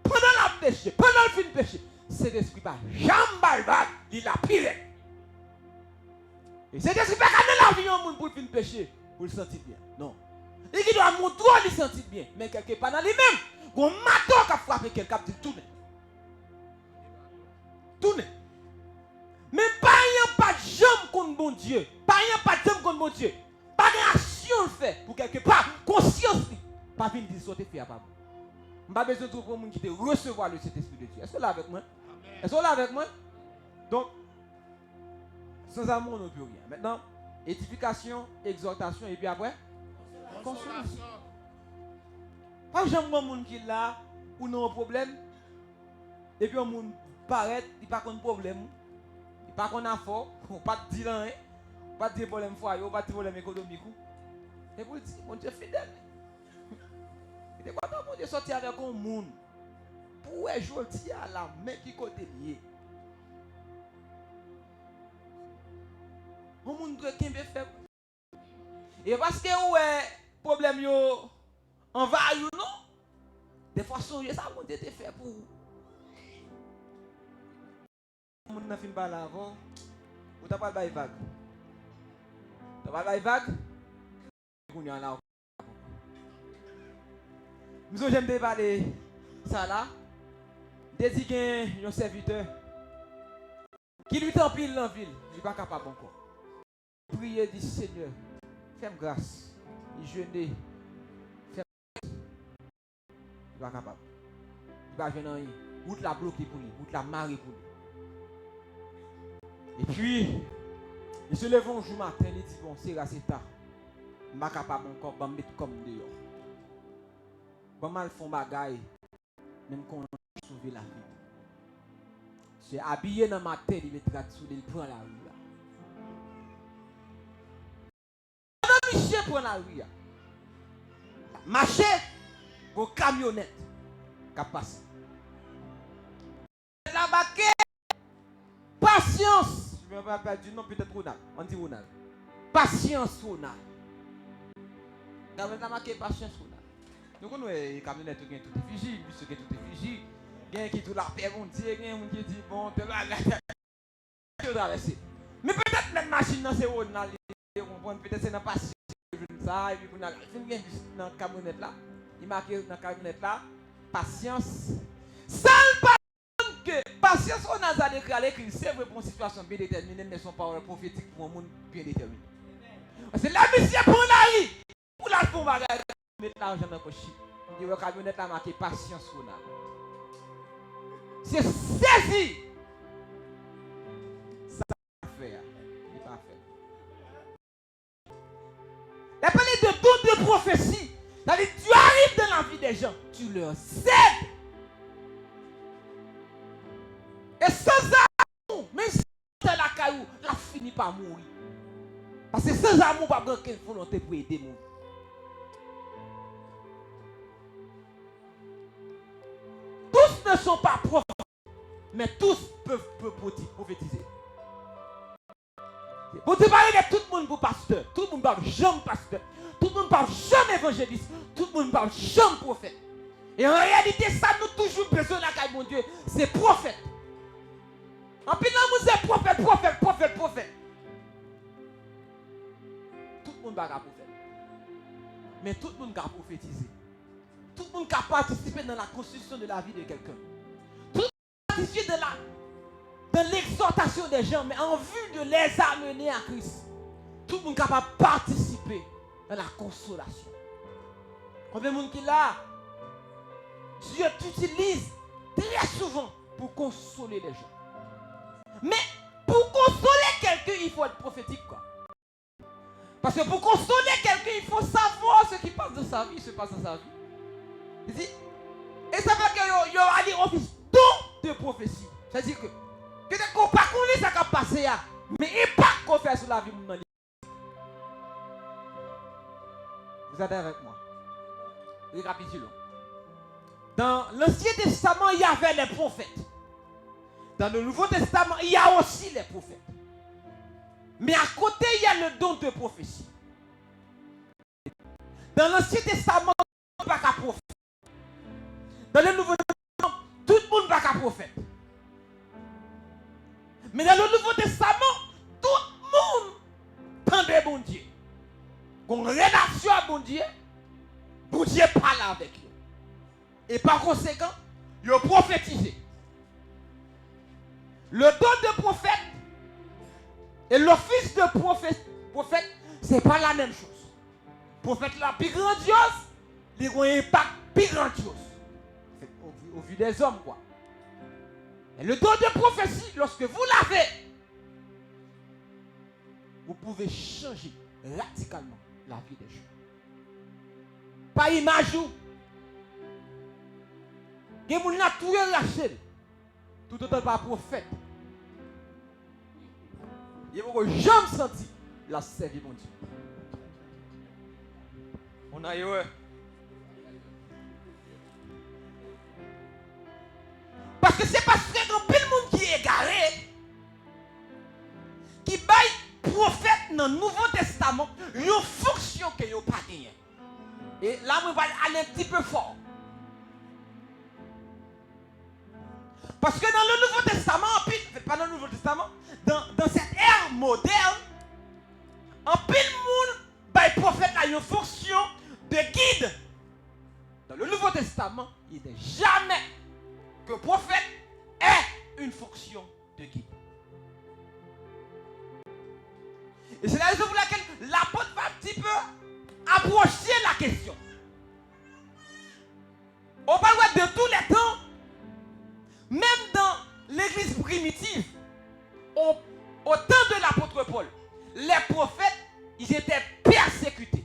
pendant le péché, pendant le fin de péché, cet esprit pas jamais il a piré. Et cet esprit pas quand la vie au monde pour le fin de péché, pour le sentir bien. Non. Il doit montrer le sentir bien, mais quelque part dans lui-même, un matin qui a frappé quelqu'un qui dit tourner. Tourner. Mais pas de jambe contre bon Dieu. Pas de jambe contre bon Dieu. Pas d'action le fait pour quelque part. Conscience. Pas venir dire sauter faire pas. Je n'ai pas besoin de trouver un monde qui te recevoir le Saint-Esprit de Dieu. Est-ce que là avec moi? Est-ce que là avec moi? Donc, sans amour, on ne peut rien. Maintenant, édification, exhortation et puis après, consolation. Pas jamais un monde qui est là ou non un problème. Et puis un monde paraît, il n'y a pas de problème. Pas qu'on a fort, pas de dire rien, pas de problème foyer, pas de problème économique. Et vous dites, mon Dieu fidèle. Il est content de sortir avec un monde pour jouer à la main qui côté lié. Un monde qui est faible. Et parce que ouais problème yo envahit non, des fois ça mon Dieu te fait pour vous. On a fait une balle avant, ou t'as pas le bail vague. T'as pas le bail vague? On y en a. Nous j'aime parler ça là. Désigner un serviteur qui lui t'empile dans la ville, il n'est pas capable encore. Priez, dit Seigneur, fais-moi grâce. Il jeûne, fais-moi grâce. Il n'est pas capable. Il va venir rien. Route la bloquée pour lui, route la marée pour lui. Et puis, il se lève un jour matin, il dit, bon, c'est assez tard. Je ne suis pas capable encore de me mettre comme dehors. Je mal font bagaille, même qu'on a sauvé la vie. C'est habillé dans ma tête, il mettra sous il prend la rue. Michel prend la rue. Marché, une camionnette qui passe. La baquette. Patience. Je ne vais pas perdre du nom, peut-être Ronald. On dit Ronald. Patience, Ronald. Quand on a marqué patience, Ronald. Nous connaissons les camionnettes qui ont tout effigie, les bus qui ont tout effigie. Il y a qui tout la paix, on dit, il y a qui dit, bon, tu vas traverser. Mais peut-être même machine, c'est Ronald. Peut-être c'est dans patience. Ça, et puis on a dans la camionnette là. Il marque dans la camionnette là. Patience. Seul que patience, on a déclaré c'est vrai pour une situation bien déterminée, mais son parole prophétique pour un monde bien déterminé. C'est la mission pour la vie. Pour la fond, mettre l'argent dans le coche. Il y a une camionnette là marqué patience. C'est saisi. Ça va faire. Il va faire. Il a parlé de don de prophétie. C'est-à-dire, tu arrives dans la vie des gens, tu leur cèdes. Et sans amour, même si tu es la caillou, la finit par mourir. Parce que sans amour, pas de quelle volonté pour aider les gens. Tous ne sont pas prophètes, mais tous peuvent prophétiser. Vous te parlez de tout le monde pour pasteur, tout le monde parle jamais pasteur. Tout le monde parle jamais évangéliste. Tout le monde parle jamais prophète. Et en réalité, ça nous toujours besoin de la caille, mon Dieu. C'est prophète. En plus, là, vous êtes prophète. Tout le monde va prophète. Mais tout le monde va prophétiser. Tout le monde va participer dans la construction de la vie de quelqu'un. Tout le monde va participer dans l'exhortation des gens, mais en vue de les amener à Christ. Tout le monde est capable de participer dans la consolation. Combien de monde qui est là? Dieu t'utilise très souvent pour consoler les gens. Mais pour consoler quelqu'un, il faut être prophétique, quoi. Parce que pour consoler quelqu'un, il faut savoir ce qui passe dans sa vie, se passe dans sa vie. Et ça fait qu'il y aura un don de prophétie. C'est-à-dire que peut-être qu'on ne peut pas connaître ce qui a passé, mais il n'y a pas qu'on fait sur la vie. Vous êtes avec moi? Récapitulons. Dans l'Ancien Testament, il y avait les prophètes. Dans le Nouveau Testament, il y a aussi les prophètes. Mais à côté, il y a le don de prophétie. Dans l'Ancien Testament, tout le monde n'est pas prophète. Dans le Nouveau Testament, tout le monde n'est pas prophète. Mais dans le Nouveau Testament, tout le monde tendait bon Dieu. Qu'on relation à bon Dieu parle avec eux. Et par conséquent, ils ont prophétisé. Le don de prophète et l'office de prophète, ce n'est pas la même chose. Prophète la plus grandiose, il a un impact plus grandiose. Au vu des hommes, quoi. Et le don de prophétie, lorsque vous l'avez, vous pouvez changer radicalement la vie des gens. Pas image ou. Il y a des gens qui ont lâché. Tout autant pas prophète. Il y a des gens qui jamais senti la servie mon Dieu. On a eu. Parce que c'est parce que il y a plein de monde qui est égaré, qui baille prophète dans le Nouveau Testament, une fonction que vous n'avez pas gagnée. Et là, on va aller un petit peu fort. Parce que dans le Nouveau Testament, pas dans le Nouveau Testament, dans cette ère moderne, en pile monde, le prophète a une fonction de guide. Dans le Nouveau Testament, il n'est jamais que le prophète ait une fonction de guide. Et c'est la raison pour laquelle l'apôtre va un petit peu approcher la question. On parle de tous les temps, même dans l'église primitive, au temps de l'apôtre Paul, les prophètes, ils étaient persécutés.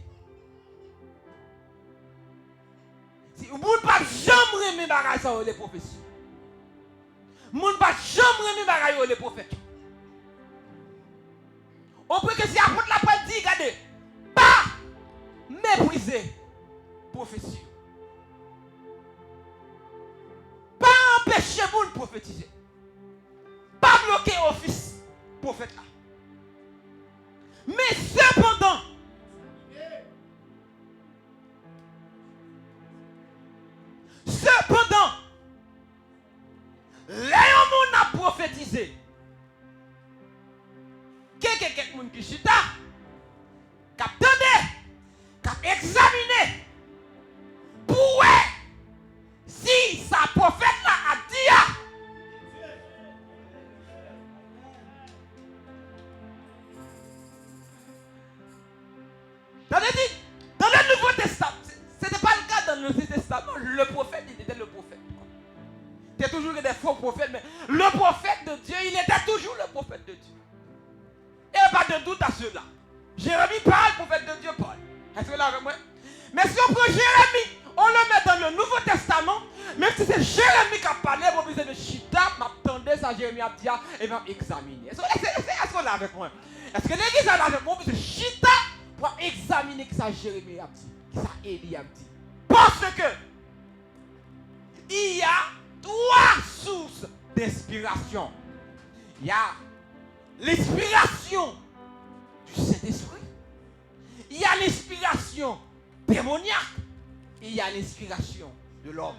Vous ne pouvez pas jamais remettre bagaille sur les prophéties. Vous ne pouvez pas jamais remettre bagaille sur les prophètes. On peut que si l'apôtre la parole dit, regardez, pas mépriser prophétie. Pas empêcher vous de prophétiser. Pas bloquer office prophète là. Mais cependant, Léon a prophétisé. Quelqu'un qui chita, qui a attendé, qui a examiné, pour si sa prophète là a dit. Dans le Nouveau Testament, ce n'était pas le cas dans le Nouveau Testament, le prophète, il était le prophète. Il y a toujours des faux prophètes, mais le prophète de Dieu, il était toujours le prophète de Dieu. Il n'y a pas de doute à cela. Jérémie parle, prophète de Dieu parle. Est-ce que là avec moi? Mais si on prend Jérémie, on le met dans le Nouveau Testament, même si c'est Jérémie qui a parlé, vous besoin de chita, m'attendez ça, Jérémie a dit, et va examiner. Est-ce qu'on l'a avec moi? Est-ce que l'église a avec moi, vous besoin de chita pour examiner qui ça Jérémie a dit, qui ça Élie a dit? Parce que il y a trois sources d'inspiration. Il y a l'inspiration du Saint-Esprit. l'inspiration démoniaque, il y a l'inspiration de l'homme.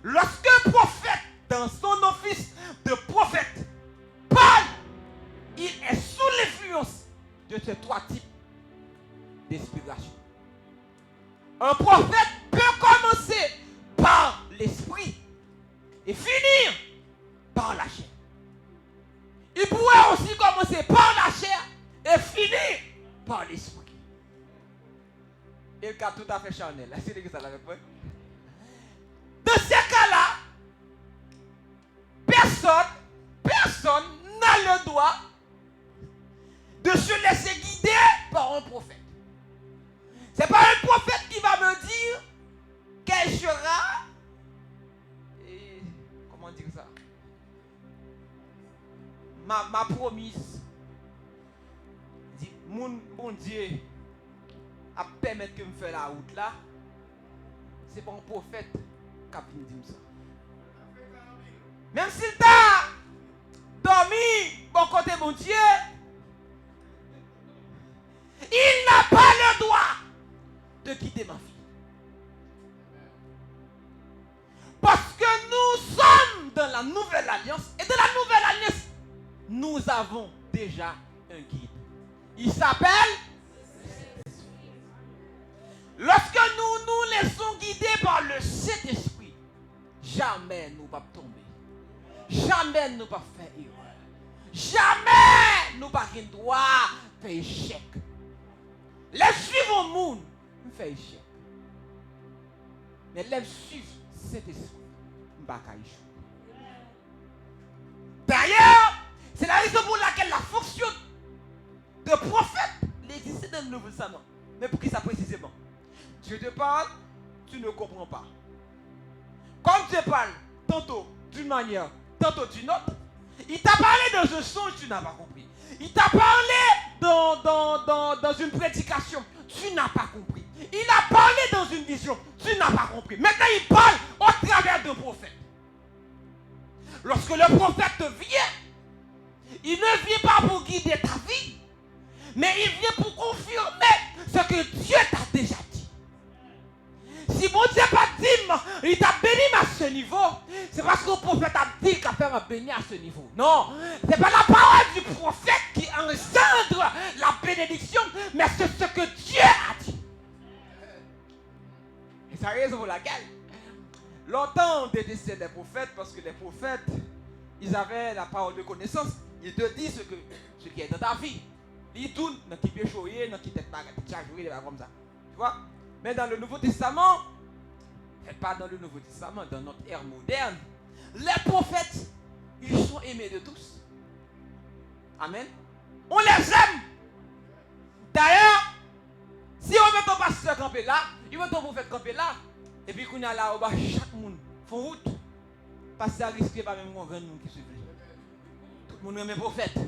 Lorsque un prophète, dans son office de prophète, parle, il est sous l'influence de ces trois types d'inspiration. Un prophète peut commencer par l'esprit et finir par la chair. Il pourrait aussi commencer par la chair et finir par l'esprit. Et le cas tout à fait charnel. C'est l'église avec moi. Dans ces cas-là, personne n'a le droit de se laisser guider par un prophète. C'est pas un prophète qui va me dire quel sera, et comment dire ça, ma promise. Dit, mon bon Dieu a permettre que me faire la route là. C'est pas un prophète qui a venu dire ça. Même s'il t'a dormi bon côté mon Dieu, il n'a pas le droit de quitter ma fille. Parce que nous sommes dans la nouvelle alliance. Et dans la nouvelle alliance, nous avons déjà un guide. Il s'appelle. Lorsque nous nous laissons guider par le Saint-Esprit, jamais nous ne pas tomber. Jamais nous ne pas faire erreur. Jamais nous ne pas avoir droit faire échec. Les suivants monde nous fait échec. Mais les suivre Saint-Esprit, nous ne pas échouer. D'ailleurs, c'est la raison pour laquelle la fonction de prophète existe dans le Nouveau Testament. Mais pour qui ça précisément? Dieu te parle, tu ne comprends pas. Comme Dieu parle, tantôt d'une manière, tantôt d'une autre, il t'a parlé dans un songe, tu n'as pas compris. Il t'a parlé dans une prédication, tu n'as pas compris. Il a parlé dans une vision, tu n'as pas compris. Maintenant, il parle au travers d'un prophète. Lorsque le prophète vient, il ne vient pas pour guider ta vie, mais il vient pour confirmer ce que Dieu t'a déjà dit. Si mon Dieu pas dit, il t'a béni à ce niveau, c'est parce que le prophète a dit qu'il a fait un béni à ce niveau. Non, ce n'est pas la parole du prophète qui engendre la bénédiction, mais c'est ce que Dieu a dit. Et c'est la raison pour laquelle longtemps on détestait les prophètes, parce que les prophètes, ils avaient la parole de connaissance. Ils te disent ce qui est dans ta vie. Ils tournent dans qui peut jouer, dans qui tête jouer, comme ça. Tu vois? Mais dans le Nouveau Testament, et pas dans le Nouveau Testament, dans notre ère moderne, les prophètes, ils sont aimés de tous. Amen. On les aime. D'ailleurs, si on met ton pasteur campé là, il met ton prophète campé là, et puis qu'on a là, chaque monde fait route. Parce que ça risque pas même un grand monde qui suit. Tout le monde aime les prophètes.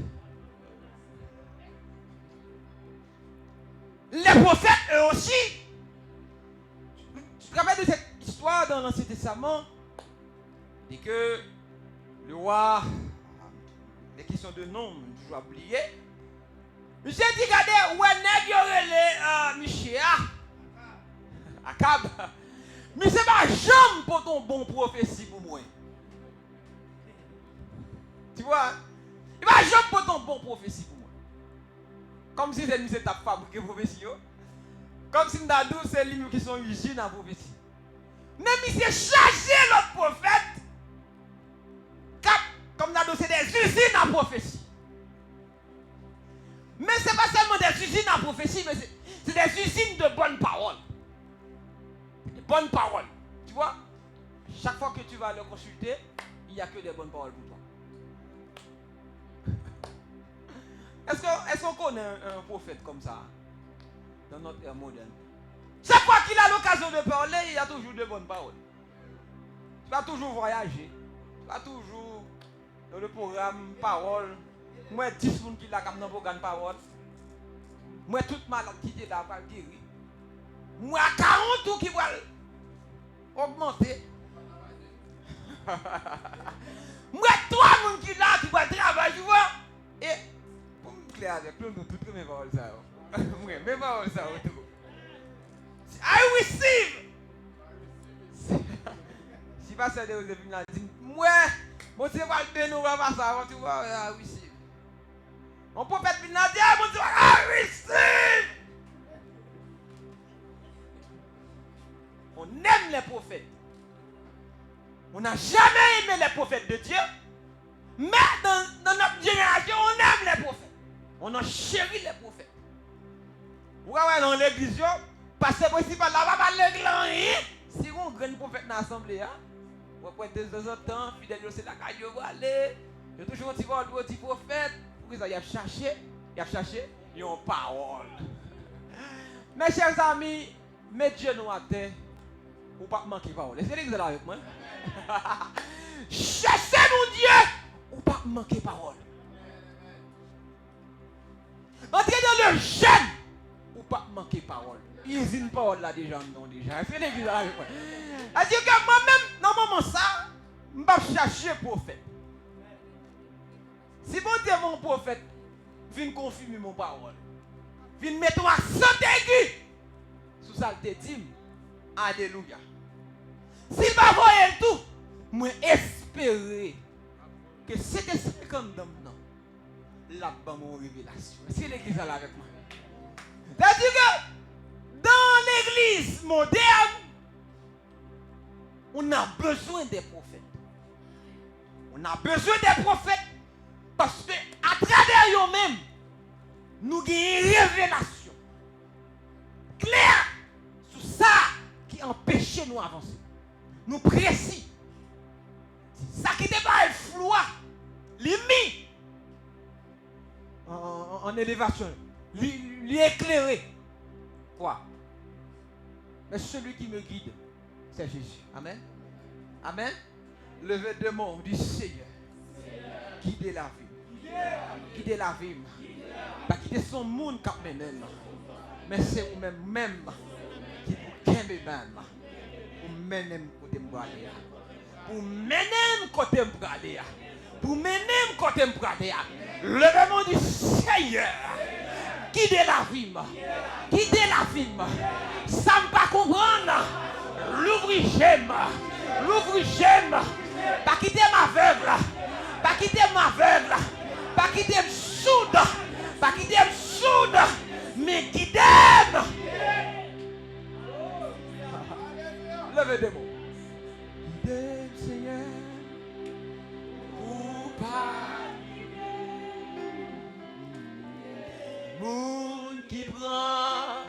Les prophètes, eux aussi. Tu te rappelles de cette histoire dans l'Ancien Testament? C'est que le roi, les questions de nom, je dois oublier. Monsieur dit, regardez, où est-ce Michel Akab. Mais c'est pas jamais pour ton bon prophétie pour moi. Tu vois? Il va jamais pour ton bon prophétie pour moi. Comme si c'est nous étapes fabriquées prophétie. Comme si nous c'est les qui sont usines à prophétie. Même il s'est chargé l'autre prophète. Comme nous c'est des usines à prophétie. Mais ce n'est pas seulement des usines à prophétie, mais c'est des usines de bonnes paroles. De bonnes paroles. Tu vois? Chaque fois que tu vas le consulter, il n'y a que des bonnes paroles pour toi. Est-ce qu'on connaît un prophète comme ça dans notre ère moderne? Chaque fois qu'il a l'occasion de parler, il y a toujours de bonnes paroles. Tu vas toujours voyager. Tu vas toujours dans le programme parole. Moi, 10 personnes qui sont dans le programme parole. Moi, toute malade qui est là va guérir. Moi, 40 qui vont augmenter. Moi, 3 personnes qui sont là qui vont travailler. Et clair avec nous, nous toutes mes paroles ça. Mes paroles ça. I receive. Si pas ça de Joséphine là dit, moi, mon Dieu va le nous va pas ça, tu vois, I receive. Mon prophète vient là dire, mon Dieu, I receive. On aime les prophètes. On n'a jamais aimé les prophètes de Dieu. Mais dans notre génération, on aime les prophètes. On a chéri les prophètes. Vous voyez dans l'église, pasteur principal là, va pas l'église. Si on a un grand prophète dans l'assemblée, on va de temps en temps, fidèle, c'est la caille, on va aller. Il y a toujours un petit prophète. Pour ça, il a cherché, il y a une parole. Mes chers amis, mettez Dieu nous à terre. Ou pas manquer parole. Est-ce que l'église est là avec moi? Cherchez mon Dieu ou pas manquer parole. Entrez dans le jeûne ou pas manquer parole. Il y a une parole là déjà, non déjà. Est-ce que l'église est là avec moi? C'est-à-dire que moi-même, dans le moment ça, je vais chercher prophète. Si bon Dieu mon prophète, viens confirmer mon parole. Viens mettre un accent aigu sous ça te dit. Alléluia. S'il va voir tout, moi espérer que cet esprit comme d'homme là-bas mon révélation. C'est l'église là avec moi. C'est-à-dire que dans l'église moderne, on a besoin des prophètes. On a besoin des prophètes parce que à travers eux-mêmes, nous avons une révélation claire sur ça qui empêche nous d'avancer. Nous précis. Ça qui n'est pas flou, limite en élévation, l'éclairer. Quoi? Mais celui qui me guide, c'est Jésus. Amen. Amen. Levez deux mots du Seigneur. Guidez la vie. Guidez la vie. Pas quitter son monde quand même. Mais c'est vous-même qui vous aimez même. Pour mener côté m'braler. Pour mener côté m'braler. Pour mener côté m'braler. Levez mon du Seigneur. Guidez la vie. Guidez la vie. Ça me pas comprendre. L'ouvrir j'aime. L'ouvrir j'aime. Pas quitter m'aveugle. Pas quitter m'aveugle. Pas quitter m'soude. Pas quitter m'soude. Mais guidez. Levez des mots. Guidez le Seigneur. Ou pas. Moun qui prend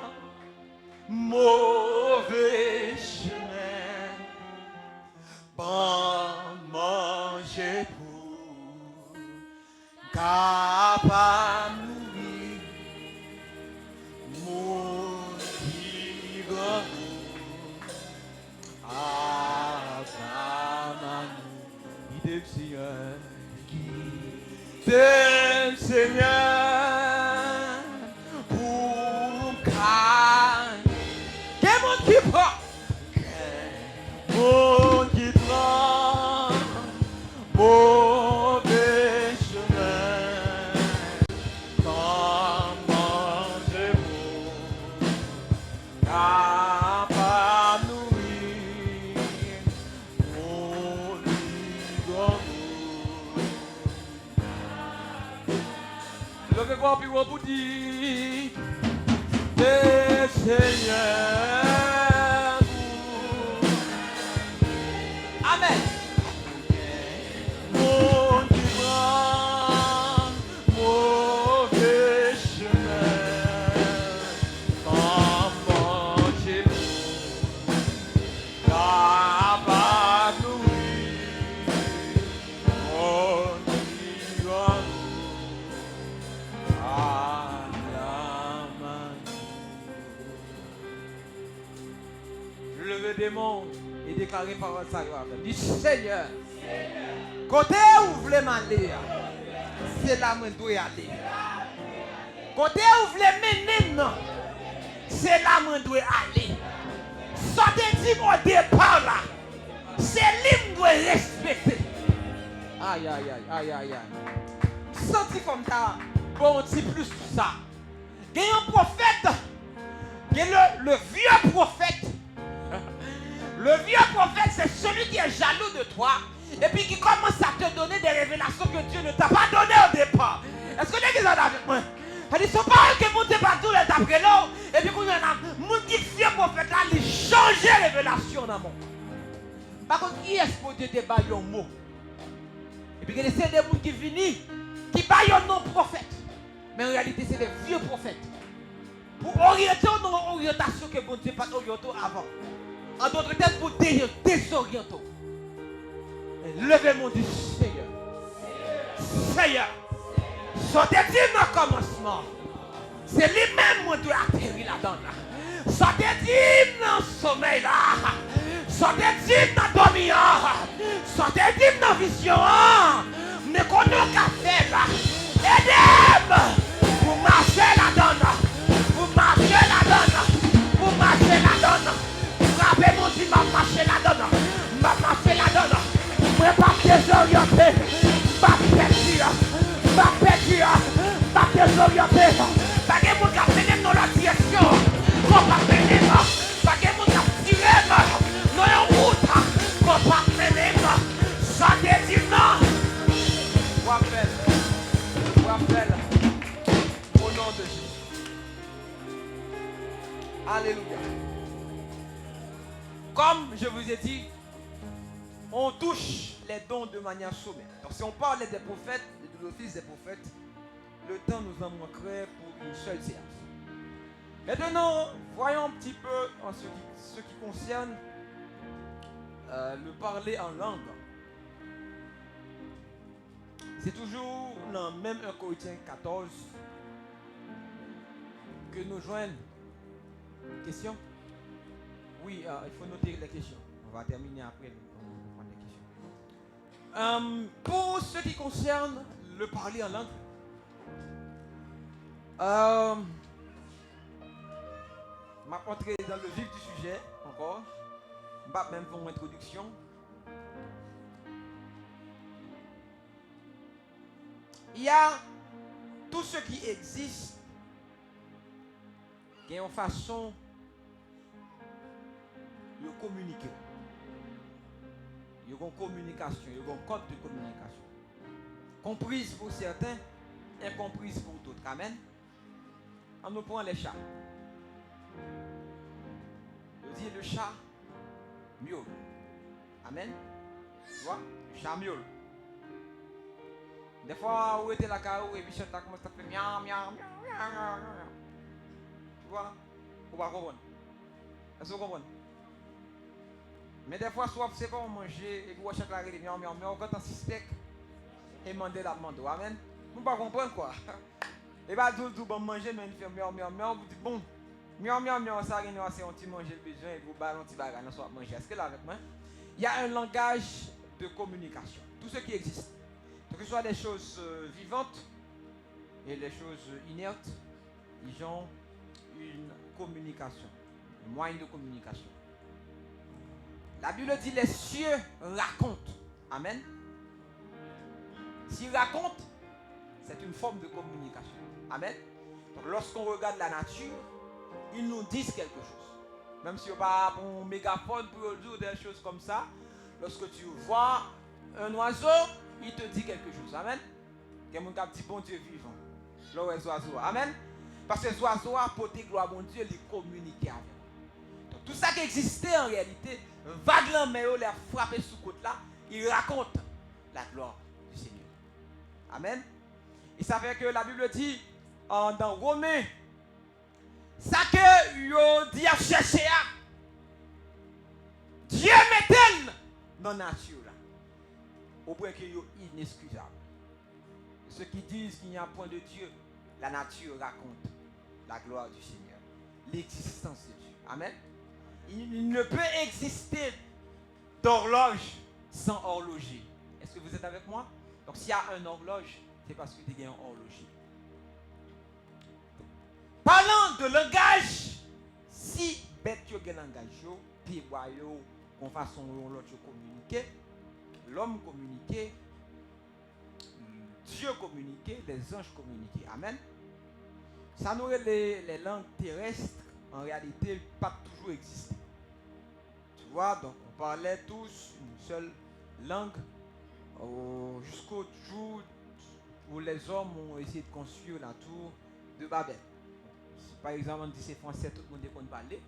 mauvais chemin. Pas manger pour capable mourir. Moun qui prend guidez le Seigneur, guidez le Seigneur, pour calme. Quel monde qui prend? Quel monde qui prend mauvais chemin, sans manger pour capable nourrir. Levez-vous puis vous dire des Seigneurs. Amen. Mon qui prend mauvais chemin, sans manger pour capable nourrir. Mon qui prend lever des mondes et déclarer parole ça du Seigneur. Côté où vous voulez m'aller, c'est là où je dois aller. Côté où vous voulez mener, c'est là où je dois aller. Sortez-y mon départ là, c'est lui que je dois respecter. Aïe, aïe, aïe, aïe, aïe, aïe. Senti comme ça, bon, dit plus tout ça. Il y a un prophète, il y a le vieux prophète. Le vieux prophète, c'est celui qui est jaloux de toi et puis qui commence à te donner des révélations que Dieu ne t'a pas données au départ. Est-ce que l'église est avec moi? C'est son parole que mon débat tout est après l'eau. Et puis, quand il y a mon qui vieux prophète là, il change les révélations dans mon. Par contre, qui est-ce que Dieu te baille un mot? Et puis, il y a des gens qui viennent, qui baillent un nom prophète. Mais en réalité, c'est des vieux prophètes. Pour orienter dans l'orientation que bon Dieu n'a pas orienté avant. En d'autres termes, pour désorienter. Levez mon Dieu, Seigneur. Seigneur. Sortez-y dans le commencement. C'est lui-même qui doit atterrir là-dedans. Sortez-y dans le sommeil là. Sortez-y dans le dormir. Sortez-y dans la vision. Mais qu'on a qu'à faire là. Aidez-moi. Vous marchez là-dedans. Vous marchez là-dedans. Vous marchez là-dedans. Frappez mon Dieu, m'a marché là-dedans. M'a marché là-dedans. Moi, pas désorienté. Pas perdu. Pas perdu. Pas désorienté. Pas que mon cap venir dans la direction. Qu'on pas venir. Pas que mon cap tirer dans la route. Qu'on pas venir. Ça dit non. Vous appelle. Au nom de Jésus. Alléluia. Comme je vous ai dit, on touche les dons de manière sommaire. Donc si on parle des prophètes, de l'office des prophètes, le temps nous en manquerait pour une seule séance. Maintenant, voyons un petit peu en ce qui concerne le parler en langue. C'est toujours dans même 1 Corinthiens 14 que nous joignent. Question? Oui, il faut noter les questions. On va terminer après. On va prendre les questions. Pour ce qui concerne le parler en langue, je vais entrer dans le vif du sujet encore. Je vais même faire une introduction. Il y a tout ce qui existe qui est en façon de communiquer. Il y a une communication, il y a un code de communication. Comprise pour certains, incomprise pour d'autres. Amen. On nous prend les chats. Je dis le chat miaule. Amen. Tu vois? Le chat miaule. Des fois, où était la carreau et puis chat commence à faire miaou, miaou, miaou, miaou. Tu vois? Vous va comprendre. Est-ce que vous comprenez? Mais des fois, soit c'est pas manger et vous achetez la règle, miaou, miaou, miaou, quand on s'y steak et manger la demande. Amen. Vous ne comprenez pas quoi? Et bien, tout bon manger, mais il fait miaou, miaou, miaou, vous dites bon, miaou, miaou, miaou, ça c'est un petit manger le besoin et vous ballez un petit bagage, non, soit manger. Est-ce que là avec moi? Il y a un langage de communication. Tout ce qui existe. Que ce soit des choses vivantes et les choses inertes, ils ont une communication, un moyen de communication. La Bible dit les cieux racontent. Amen. S'ils racontent, c'est une forme de communication. Amen. Donc lorsqu'on regarde la nature, ils nous disent quelque chose. Même si on n'a pas un mégaphone pour dire des choses comme ça, lorsque tu vois un oiseau, il te dit quelque chose. Amen. Quelqu'un qui dit bon Dieu vivant. Là où est oiseau. Amen. Parce que les oiseaux apportent gloire à bon Dieu, ils communiquent avec. Donc tout ça qui existait en réalité, vaguement, mais on les a frappé sous côte là, il raconte la gloire du Seigneur. Amen. Et ça fait que la Bible dit dans Romains, ça que yo dit à chercher à Dieu met-elle dans la nature là. Au point que yo inexcusable. Ceux qui disent qu'il n'y a point de Dieu, la nature raconte la gloire du Seigneur, l'existence de Dieu. Amen. Il ne peut exister d'horloge sans horloger. Est-ce que vous êtes avec moi? Donc s'il y a un horloge, c'est parce que tu as un horloger. Parlant de langage, si bête tu as un langage, puis qu'on façon l'autre communiquer, l'homme communiquer, Dieu communiquait, les anges communiquaient. Amen. Ça nous les langues terrestres, en réalité, pas toujours existé. Tu vois, donc on parlait tous une seule langue jusqu'au jour où les hommes ont essayé de construire la tour de Babel. Si par exemple on dit c'est français, tout le monde peut parler.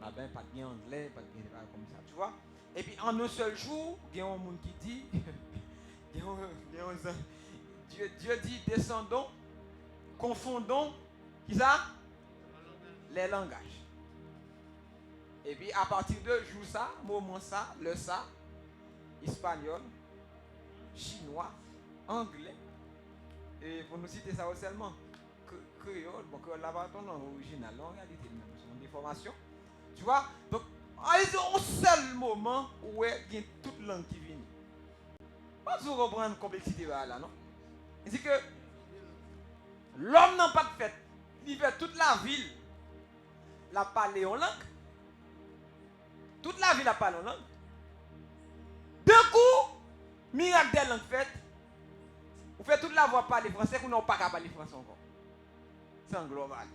Babel, pas bien anglais, pas bien comme ça, tu vois. Et puis en un seul jour, il y a un monde qui dit, Dieu dit descendons, confondons, qui ça? Les langages. Et puis à partir de jour ça, moment ça, le ça, espagnol, chinois, anglais, et pour nous citer ça seulement, créole, bon créole là-bas, ton nom original, en réalité, c'est une information. Tu vois? Donc, au seul moment où il y a toute langue qui vient. Pas vous comprendre la complexité là, non? C'est que l'homme n'a pas de fait. Il fait toute la ville, la parler en langue. Toute la ville la parle en langue. D'un coup, miracle des langues faites. Vous faites toute la voix parler français, vous n'avez pas qu'à parler français encore. C'est un global.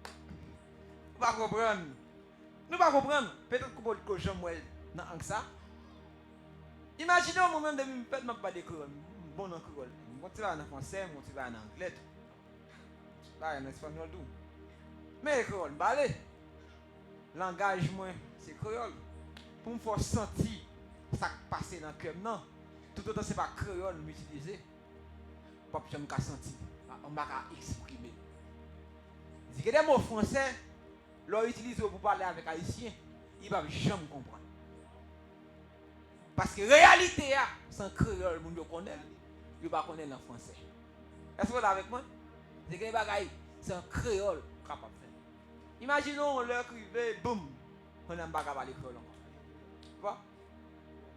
Vous ne pouvez pas comprendre. Nous ne pouvons pas comprendre. Peut-être que vous avez dans ça. Imaginez au moment de me faire parler créole. Bon en créole. Moi, tu vas en français, moi, tu vas en anglais. Là, en espagnol, tout. Mais créole, balai. Langage, moi, c'est créole. Pour me faire sentir ça qui passe dans le cœur, non. Tout autant, ce n'est pas créole m'utiliser. Pas que je me sentir. On ne va pas exprimer. Si il y a des mots français, l'on utilise pour parler avec Haïtien, il ne va jamais comprendre. Parce que la réalité, sans créole, les gens connaissent. Ils ne connaissent pas le français. Est-ce que vous êtes avec moi? C'est que c'est un créole capable de faire. Imaginons, on leur criait, boum, on n'a pas parler créole encore.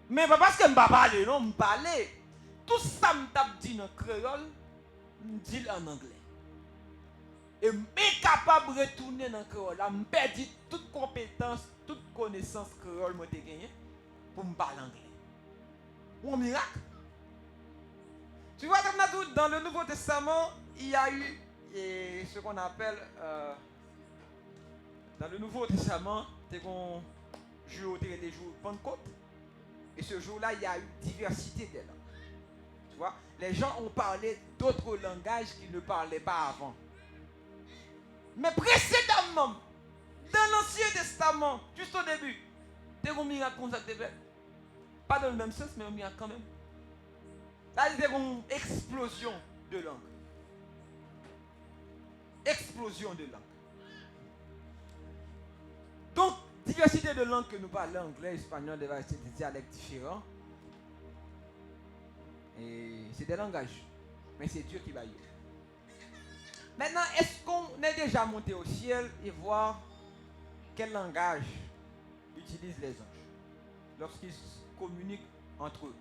Mais pas parce que je ne parle pas, non, je parle. Tout ça me dit en créole, je dis en anglais. Et je suis capable de retourner dans le créole. Je perds toute compétence, toute connaissance créole que j'ai gagnée pour me parler anglais. Ou un miracle. Tu vois, comme dans le Nouveau Testament, il y a eu ce qu'on appelle, dans le Nouveau Testament, c'est qu'on joue les jours de Pentecôte. Et ce jour-là, il y a eu diversité des langues. Tu vois, les gens ont parlé d'autres langages qu'ils ne parlaient pas avant. Mais précédemment, dans l'Ancien Testament, juste au début, tu as un miracle comme ça que tu fais. Pas dans le même sens, mais un miracle quand même. Là, il y a une explosion de langue. Explosion de langue. Donc, diversité de langues que nous parlons, anglais, espagnol, des dialectes différents. Et c'est des langages. Mais c'est Dieu qui va y aller. Maintenant, est-ce qu'on est déjà monté au ciel et voir quel langage utilisent les anges lorsqu'ils communiquent entre eux?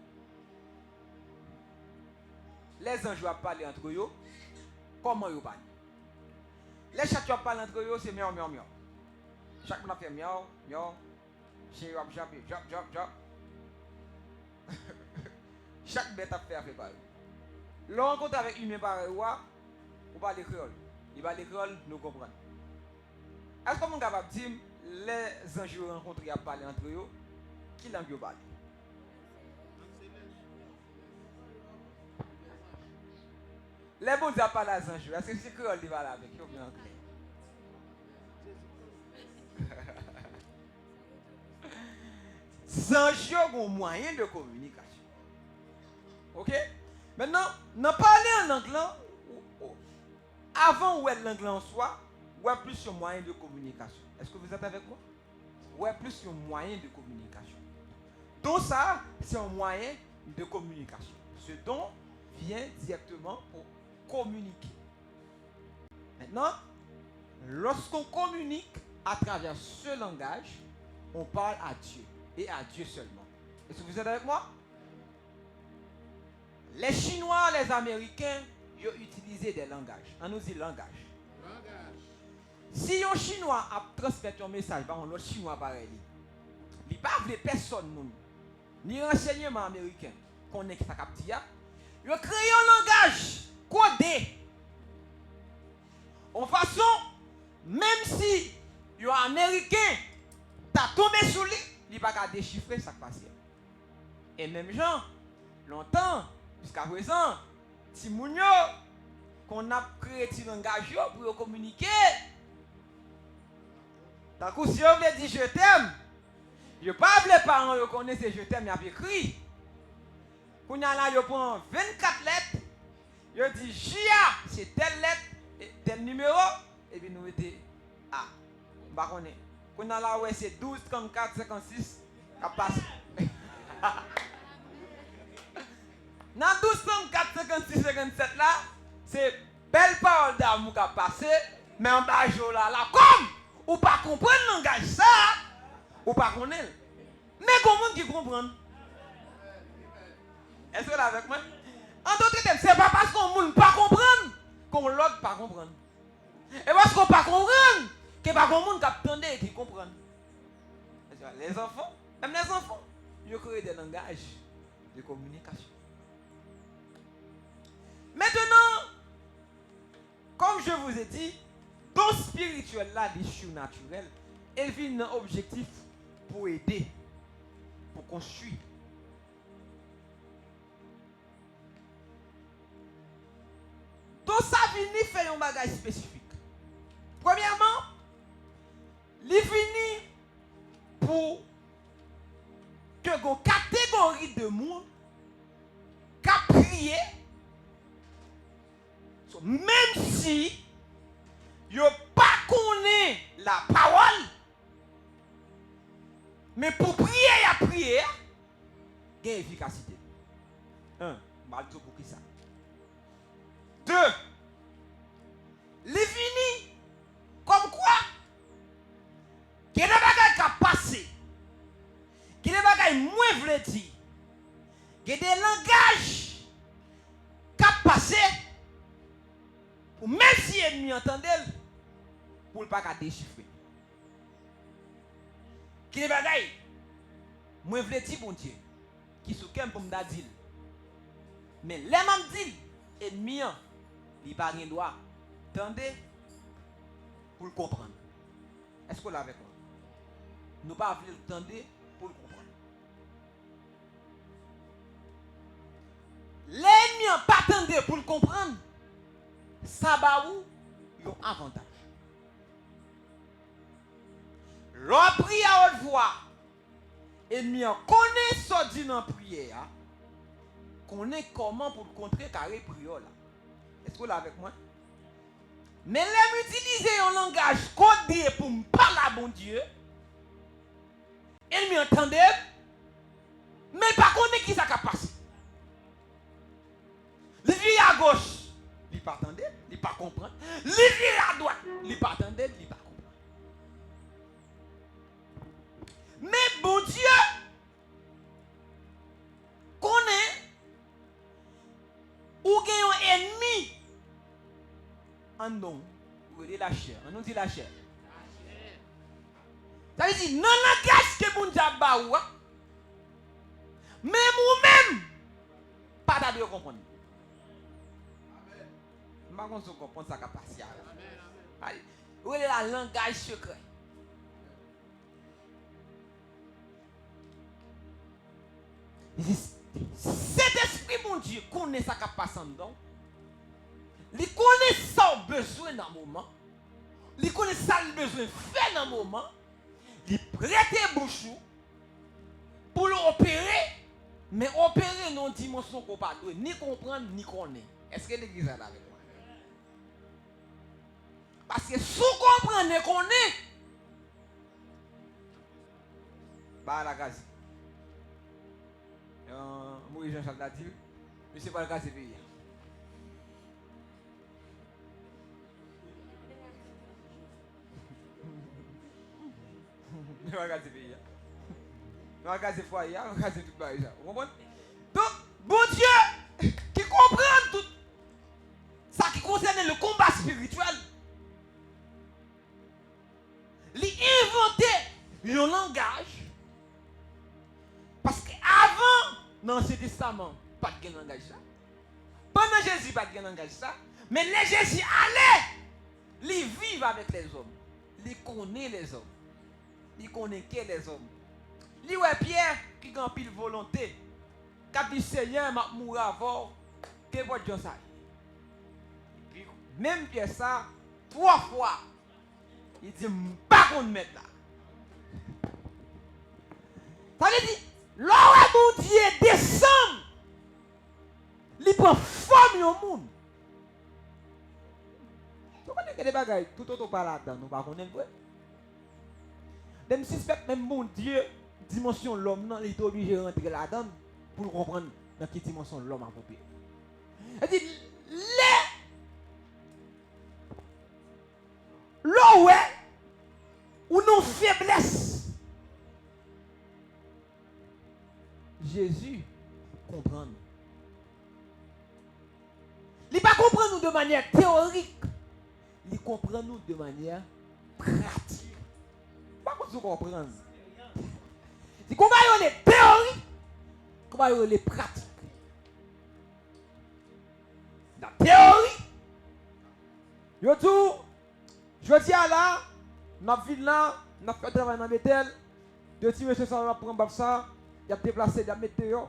Les anges vont parler entre eux. Comment ils parlent? Les chats vont parler entre eux, c'est miaou, miaou, miaou. Chaque monde fait miaou, miaou. Chien va japper, jap, jap, jap. Chaque bête a fait pareil. L'on rencontre avec humain pareil, ou parle créole. Il parle créole, nous comprenons. Est-ce qu'on est capable de dire les anges rencontrés à parler entre eux, qui langue ils parlent? Les bons dieux parlent aux anges. Est-ce que c'est créole qui parle avec eux ou bien anglais? Les anges ont un moyen de communication. Ok? Maintenant, nous parlons en anglais. Avant ou est l'anglais en soi, ou est plus un moyen de communication. Est-ce que vous êtes avec moi? Ou est plus un moyen de communication. Donc ça, c'est un moyen de communication. Ce don vient directement pour communiquer. Maintenant, lorsqu'on communique à travers ce langage, on parle à Dieu et à Dieu seulement. Est-ce que vous êtes avec moi? Les Chinois, les Américains, ils ont utilisé des langages. On nous dit langage. Si un Chinois a transmis un message par un autre Chinois pareil, il n'y a pas de personne, ni renseignement américain, qu'on est qui ça capte, Ils ont créé un langage codé. En façon, même si un Américain t'a tombé sous lui, il n'a pas qu'à déchiffrer ça qui passe. Et même gens, longtemps, jusqu'à présent, si Mounio, qu'on a créé un langage pour communiquer, tant que si on veut dire je t'aime, je ne pas les parents qui connaissent je t'aime, ils ont écrit. Quand on a là, ils prennent 24 lettres, ils disent JA, c'est telle lettre, tel numéro, et puis nous mettons A. Bah, on est. Quand on a là, ouais, c'est 12, 34, 56, ça passe. Dans 12, 34, 56, 57 là, c'est belle parole d'amour qui a passé, mais en bas, là, comme, ou pas comprendre le langage ça, ou pas connaître. Mais comment qui comprend? Est-ce que vous êtes avec moi? En d'autres termes, ce n'est pas parce qu'on ne pas comprendre qu'on l'autre pas comprendre. Et parce qu'on ne pas comprendre, qu'il n'y a pas de monde qui attend et qui comprend. Les enfants, même les enfants, ils créent des langages de communication. Maintenant, comme je vous ai dit, don spirituel là, l'issue naturelle, elle vient un objectif pour aider, pour construire. Donc ça vient faire un bagage spécifique. Premièrement, il vient pour que une catégorie de monde qui a prié, même si yo pas connaît la parole, mais pour prier à prier, il y a efficacité. Un, malto pour qui ça. Deux, les finis comme quoi qu'il y a des bagages qui ont passé, qu'il y a des bagages moins vle dire, qu'il y a des langages qui ont passé, pour même si l'ennemi entendait, pour ne pas déchiffrer. Qu'il y a des bagages moins vle dire, bon Dieu, qui sont quand même pour me dire. Mais les mêmes dit, l'ennemi, il n'a pas rien droit. Attendez pour le comprendre. Est-ce que vous l'avez avec moi? Nous ne pouvons pas attendre pour le comprendre. L'ennemi n'a pas attendu pour le comprendre. Ça va où? Il y a un avantage. L'on prie à haute voix. L'ennemi connaît ce dit dans la prière. Connaît comment pour le contrer carré prière. Est-ce que vous l'avez avec moi? Mais les utiliser un langage codé pour me parler à bon Dieu, elle m'entendait, mais pas connaît qui ça a passé. Il vient à gauche, il pas attendre, il pas comprendre. Il vient à droite, il pas attendre, il pas comprendre. Mais bon Dieu connaît ou gagne un ennemi. En nom, vous voyez la chair. On nous dit la chair. Ça veut dire, non langage que mon diable baoua, même ou-même, pas d'abord de comprendre. Je ne sais pas si vous comprenez ça capacité. Vous voyez la langage secret. Cet esprit, mon Dieu, connaît ça qui passe en dedans. Il connaît ça besoin dans le moment. Il connaît ça le besoin fait dans le moment. Il prête bouche pour l'opérer, mais opérer dans une dimension qu'on ne peut pas ni comprendre ni connaître. Est-ce que l'église est là avec moi? Parce que si vous comprenez qu'on est, bah la gaz. Moi Jean-Charles l'a dit, mais c'est pas le cas de pays. Ne regarde ce pays. Ne regarde ce foyer, ne regarde tout le pays. Vous comprenez? Donc, bon Dieu, qui comprend tout ça qui concerne le combat spirituel, il inventait le langage. Parce qu'avant, dans l'Ancien Testament, pas de langage. Jésus pas de langage ça, mais les Jésus allait, il vivent avec les hommes, il connaît les hommes, il connaît les hommes. Il ouais Pierre qui a pile volonté, qui a dit Seigneur m'a mourir avant que votre Dieu ça. Même Pierre ça 3 fois, il dit pas qu'on mettre là. Ça veut dire l'homme mon Dieu descend, il prend forme au monde. Tu connais que des bagailles tout autre par là-dedans, nous pas connaître vrai. Même suspect même mon Dieu dimension l'homme non, il est obligé de rentrer là-dedans pour comprendre dans quelle dimension l'homme a popé. Il dit l'eau ouais ou non faiblesse. Jésus comprend. Il ne pas comprendre nous de manière théorique, il comprend nous de manière pratique. Pas comme vous comprenez. Si comment il y a les théories, comment il y a les pratiques. La théorie, je dis à là, dans la ville là, on a fait travail dans Bethel, de tirer ce ça, on va prendre ça, il a déplacé la météo,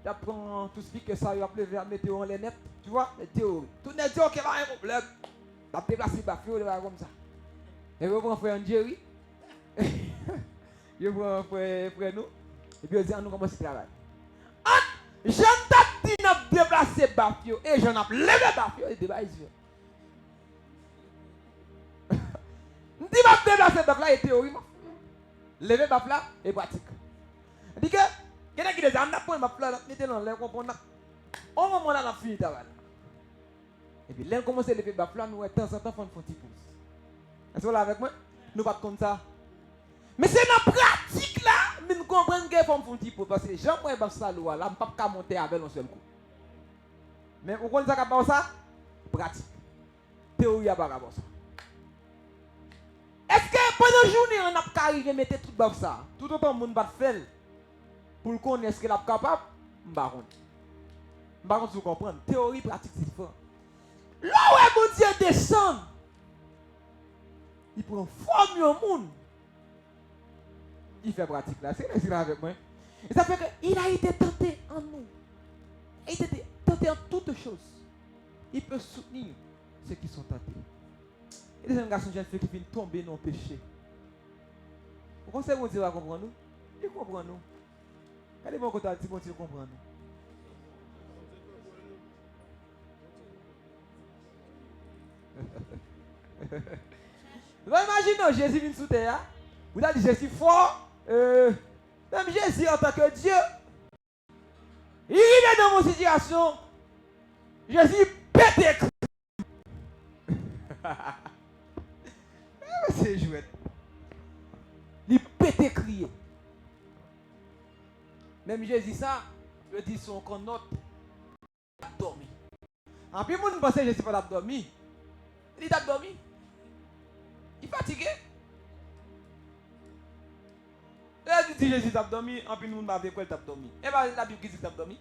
il a pris tout ce que ça, il a levé la météo en les net, tu vois, les théories. Tout le monde dit qu'il y a un problème, il a déplacé la fille, il va comme ça. Et vous prenez frère Jerry, je prends frère nous, et puis on dit, nous commençons le travail. J'en ai dit, nous déplacé la fille, et j'en ai levé la fille, et débat ici. Je dis que déplacer la fille, et théorie. Lever ma flamme et pratique. Dit que, quelqu'un qui dit, on a pris ma flamme, mettez dans l'air, on a. Au moment où on a fini le travail. Et puis, là, on commence à lever ma flamme, nous, de temps en temps, on fait un petit pouce. Est-ce que vous avec moi? Nous ne pas comme ça. Mais c'est dans la pratique là, nous comprenons qu'il faut faire un petit pouce. Parce que les gens, moi, ça, là, je ne peux pas monter avec un seul coup. Mais vous comprenez ça? Pratique. Théorie à barabos. Est-ce que pendant la journée, on n'a pas arrivé à mettre tout dans ça? Tout autant le monde va faire pour connaître ce qu'il est capable? Je ne sais pas si vous comprenez. Théorie, pratique, c'est différent. Là où mon Dieu descend, il prend forme au monde. Il fait pratique là. C'est là avec moi. Et ça fait qu'il a été tenté en nous. Il a été tenté en toutes choses. Il peut soutenir ceux qui sont tentés. Et les jeunes garçons, jeunes filles qui viennent tomber dans le péché. Vous pensez que mon Dieu va comprendre nous? Il comprend nous. Regardez mon côté, mon Dieu comprend nous. Vous imaginez Jésus vient sous terre. Vous avez dit Jésus fort. Même Jésus en tant que Dieu. Il est dans mon situation. Jésus pète. C'est jouet. Il pète crier. Même Jésus ça, je dis son qu'on note. Il a dormi. En plus, vous pensez que Jésus pas dormi. Il a dormi. Il est fatigué. Il dit Jésus a dormi, en plus nous ne savons pas qu'il a dormi. Et bien la Bible dit qu'il a dormi.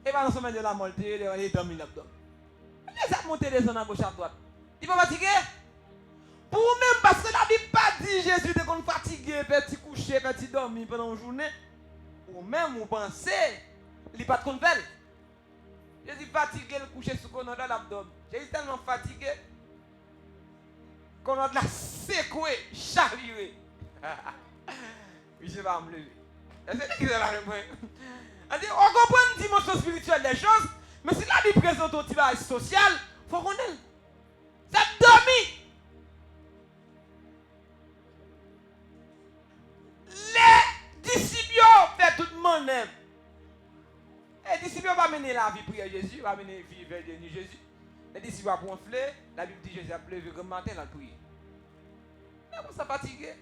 Et bien dans le sommet de la montée, il a dormi, il a dormi. Il a monté les zones à gauche à droite. Il n'est pas fatigué. Pour même parce que la Bible pas dit Jésus était fatigué, petit coucher, petit dormir pendant une journée. Ou même vous pensez, il n'est pas de faire. Jésus fatigué, le coucher sous qu'on a dans l'abdomen. Jésus tellement fatigué qu'on a de la secoué, chaviré. Oui, je vais me lever. Est-ce que vous avez compris? On comprend une dimension spirituelle des choses, mais si la Bible présente un travail social, il faut qu'on ait. Ça dormi. Les disciples fait tout le monde même. Les disciples vont mener la vie pour Jésus, vont mener la vie vers Jésus. Les disciples vont gonfler, la Bible dit Jésus a pleuvé comme matin, il a prié. Mais vous êtes fatigué.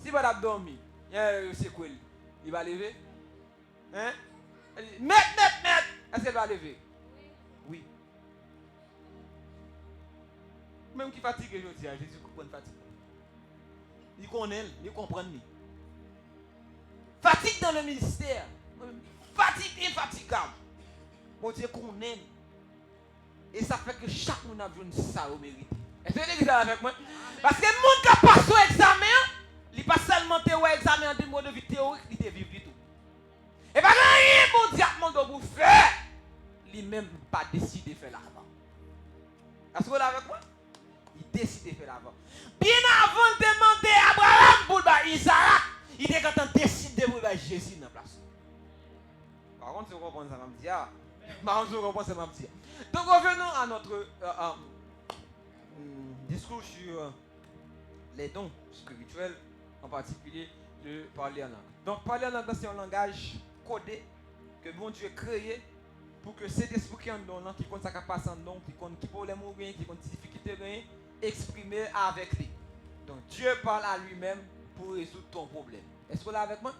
Si vous avez dormi, c'est quoi? Il va lever? Hein? Mette. Est-ce qu'il va lever? Oui. Même qui fatigue, je dis, Jésus comprend fatigue. Il connaît, il comprend. Fatigue dans le ministère. Fatigue infatigable. Bon Dieu connaît. Et ça fait que chaque monde a besoin de ça au mérite. Est-ce que vous êtes avec moi? Parce que le monde qui a passé l'examen, il n'est pas seulement théorique, examen en termes de vie théorique, il est vivre tout. Et pas rien bon Dieu a pour faire. Lui-même pas décidé de faire l'avant. Est-ce que vous êtes avec moi? Il décide de faire l'avant. Bien avant de demander à Abraham pour Isaac, il est quand on décide de voir Jésus dans la place. Par contre, si vous comprenez ça, je vais me dire. Donc revenons à notre discours sur les dons spirituels, en particulier de parler en langue. Donc parler en langue, c'est un langage codé que bon Dieu a créé pour que cet esprit qui est en don, qui compte sa capacité en don, qui compte qui problème ou rien, qui compte difficulté rien, exprimer avec lui. Donc Dieu parle à lui-même pour résoudre ton problème. Est-ce que vous êtes avec moi?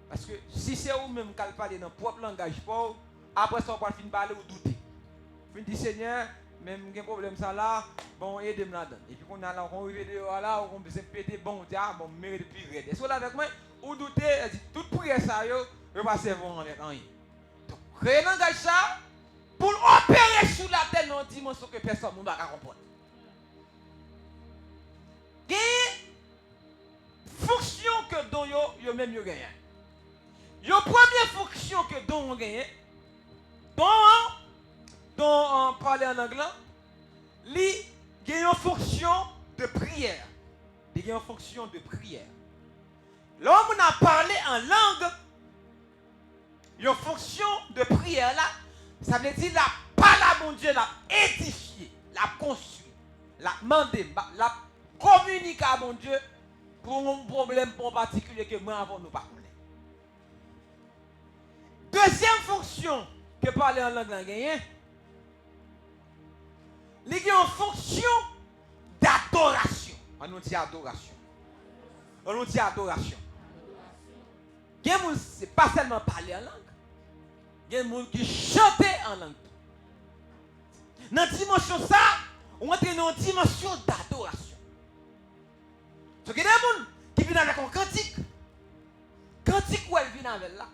Parce que si c'est vous-même qui parlez dans votre propre langage, après ça, on va finir parler ou douter. Fin dit Seigneur, même un problème ça là, bon, aidez-moi là-dedans. Et puis on a là, on arrive là, on besoin péter, bon, bon, mérite plus raide. Est-ce que vous êtes avec moi? Ou douter, toute prière ça, je vais servir avec rien. Donc, créer un langage ça, pour opérer sur la terre dans une dimension que personne ne va comprendre. Il y a une fonction que don yo même yo gagne. La première fonction que don gagne, dont parler en anglais, il y a une fonction de prière. Il y a une fonction de prière. L'homme a parlé en langue, il y a une fonction de prière là, ça veut dire la parole à mon Dieu, la édifier, la construire, la demander, la communiquer à mon Dieu pour un problème en particulier que moi avant nous pas connaître. Deuxième fonction que parler en langue a gagné, il y a une fonction d'adoration. On nous dit adoration. On nous dit adoration. Ce n'est pas seulement parler en langue. Il y a des gens qui chantent en langue. Dans cette dimension, ça, on entre dans une dimension d'adoration. Donc, il y a des gens qui viennent avec un cantique. Cantique où elle vient avec là,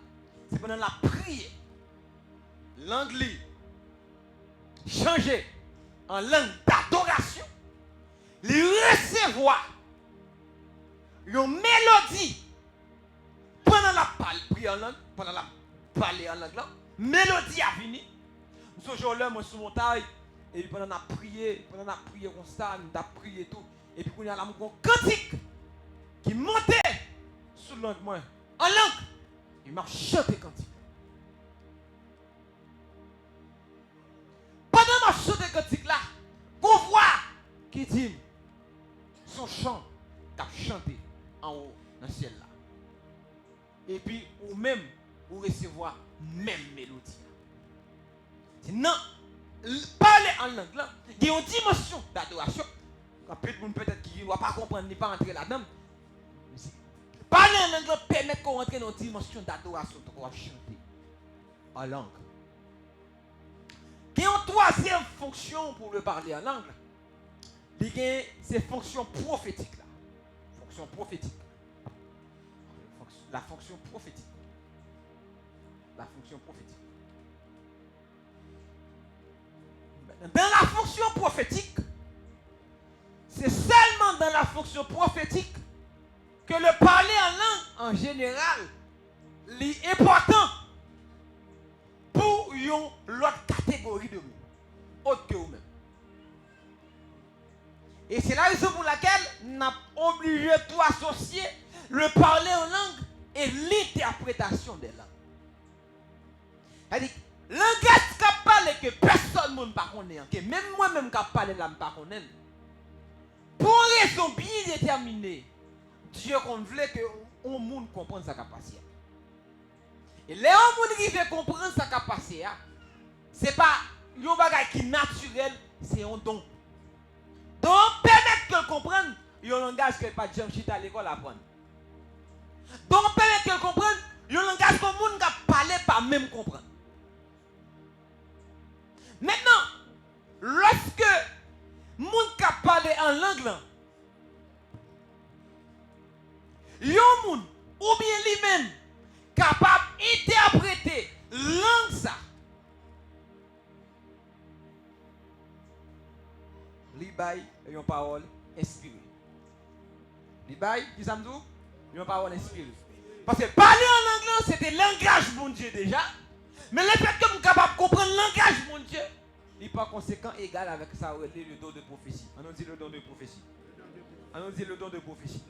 c'est pendant la prière. L'anglais changer en langue d'adoration, les recevoir une mélodie pendant la prière en langue, pendant la parler en langue là, mélodie a fini. Nous sommes là, moi sur mon taille, et puis pendant la prière comme ça, nous avons prié tout, et puis on a un cantique qui montait sous langue moi, en langue, il m'a chanté cantique. Pendant ma chanté cantique là, qu'on voit qui dit son chant qu'a chanté en haut dans le ciel là. Et puis ou même ou recevoir même mélodie. Non, parler en langue là, il y a une dimension d'adoration. Peut-être qu'il ne va pas comprendre, ni pas entrer là-dedans. Parler en langue permet qu'on entre dans une dimension d'adoration, qu'on va chanter en langue. Il y a une troisième fonction pour le parler en langue. Il y a ces fonctions prophétiques là. Fonction prophétique. La fonction prophétique. La fonction prophétique. Dans la fonction prophétique, c'est seulement dans la fonction prophétique que le parler en langue en général est important pour l'autre catégorie de mots, autre que vous-même. Et c'est la raison pour laquelle nous avons obligé de associer le parler en langue et l'interprétation des langues. C'est-à-dire, langage qui parle que personne ne connaît, que même moi-même qui parle là, je ne connais pas. Pour une raison bien déterminée, Dieu voulait que le monde comprenne sa capacité. Et les gens qui veulent comprendre sa capacité, ce n'est pas un bagage qui est naturel, c'est un don. Donc, permettre qu'elle comprenne, il y a un langage qu'elle pas jamais chita à l'école apprendre. Donc, permettre qu'elle comprenne, il y a un langage que le monde qui parle pas même comprendre. Maintenant, lorsque le monde qui parle en langue, il y a un monde, ou bien lui-même, capable d'interpréter langue ça, bail une parole inspirée. Les bail, qui ça me dit? Une parole inspirée. Parce que parler en anglais, c'était langage mon Dieu déjà. Mais le fait que je suis capable de comprendre le langage mon Dieu, il n'est pas conséquent égal avec ça, le don de prophétie. On nous dit le don de prophétie. On nous dit le don de prophétie.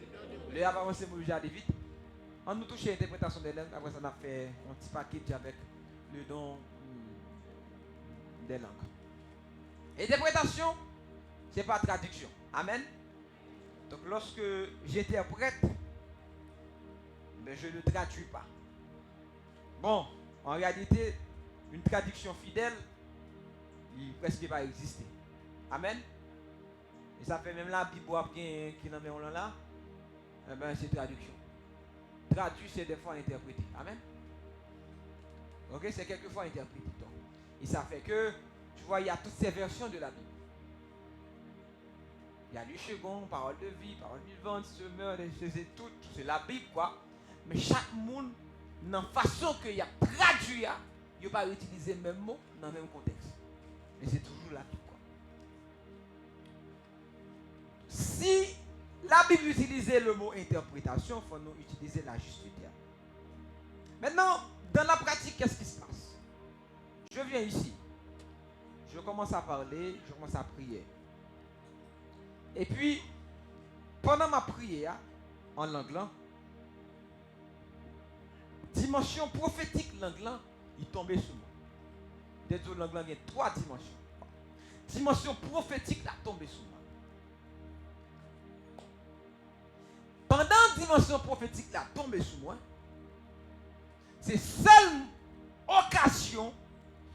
Le avant, c'est moi, j'ai vite. On nous touche l'interprétation des langues. Après ça, on a fait un petit package avec le don des langues. Interprétation, ce n'est pas traduction. Amen. Donc lorsque j'interprète, mais je ne traduis pas. Bon, en réalité, une traduction fidèle, il presque pas exister. Amen. Et ça fait même la Bible qui n'en met là, eh ben c'est traduction. Traduire, c'est des fois interpréter. Amen. Ok, c'est quelquefois interprété. Donc. Et ça fait que, tu vois, il y a toutes ces versions de la Bible. Il y a le second, parole de vie, parole vivante, semeur, c'est tout, c'est la Bible quoi. Mais chaque monde, dans la façon qu'il a traduit, il ne va pas utiliser le même mot dans le même contexte. Mais c'est toujours la Bible quoi. Si la Bible utilisait le mot interprétation, il faut nous utiliser la juste terme. Maintenant, dans la pratique, qu'est-ce qui se passe? Je viens ici. Je commence à parler, je commence à prier. Et puis, pendant ma prière, en langue, dimension prophétique langue, il tombait sur moi. Des deux langues, il y a 3 dimensions. Dimension prophétique là tombée sur moi. Pendant la dimension prophétique là tombée sur moi, c'est seule occasion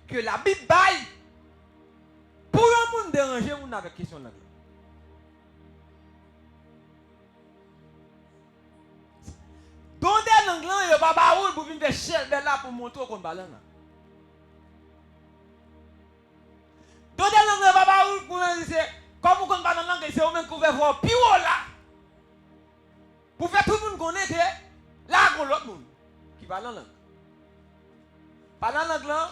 que la Bible baille pour un monde déranger on avec question de langue. Dans des langues là, il n'y a pas de pour venir faire chèvre là pour montrer qu'on parle là. Dans des langues, il n'y a pas de pour dire comme on parle en langue, c'est au même qu'on veut voir plus haut là. Pour faire tout le monde connaître que là, il y a l'autre monde qui parle en langue. Parler en langue là,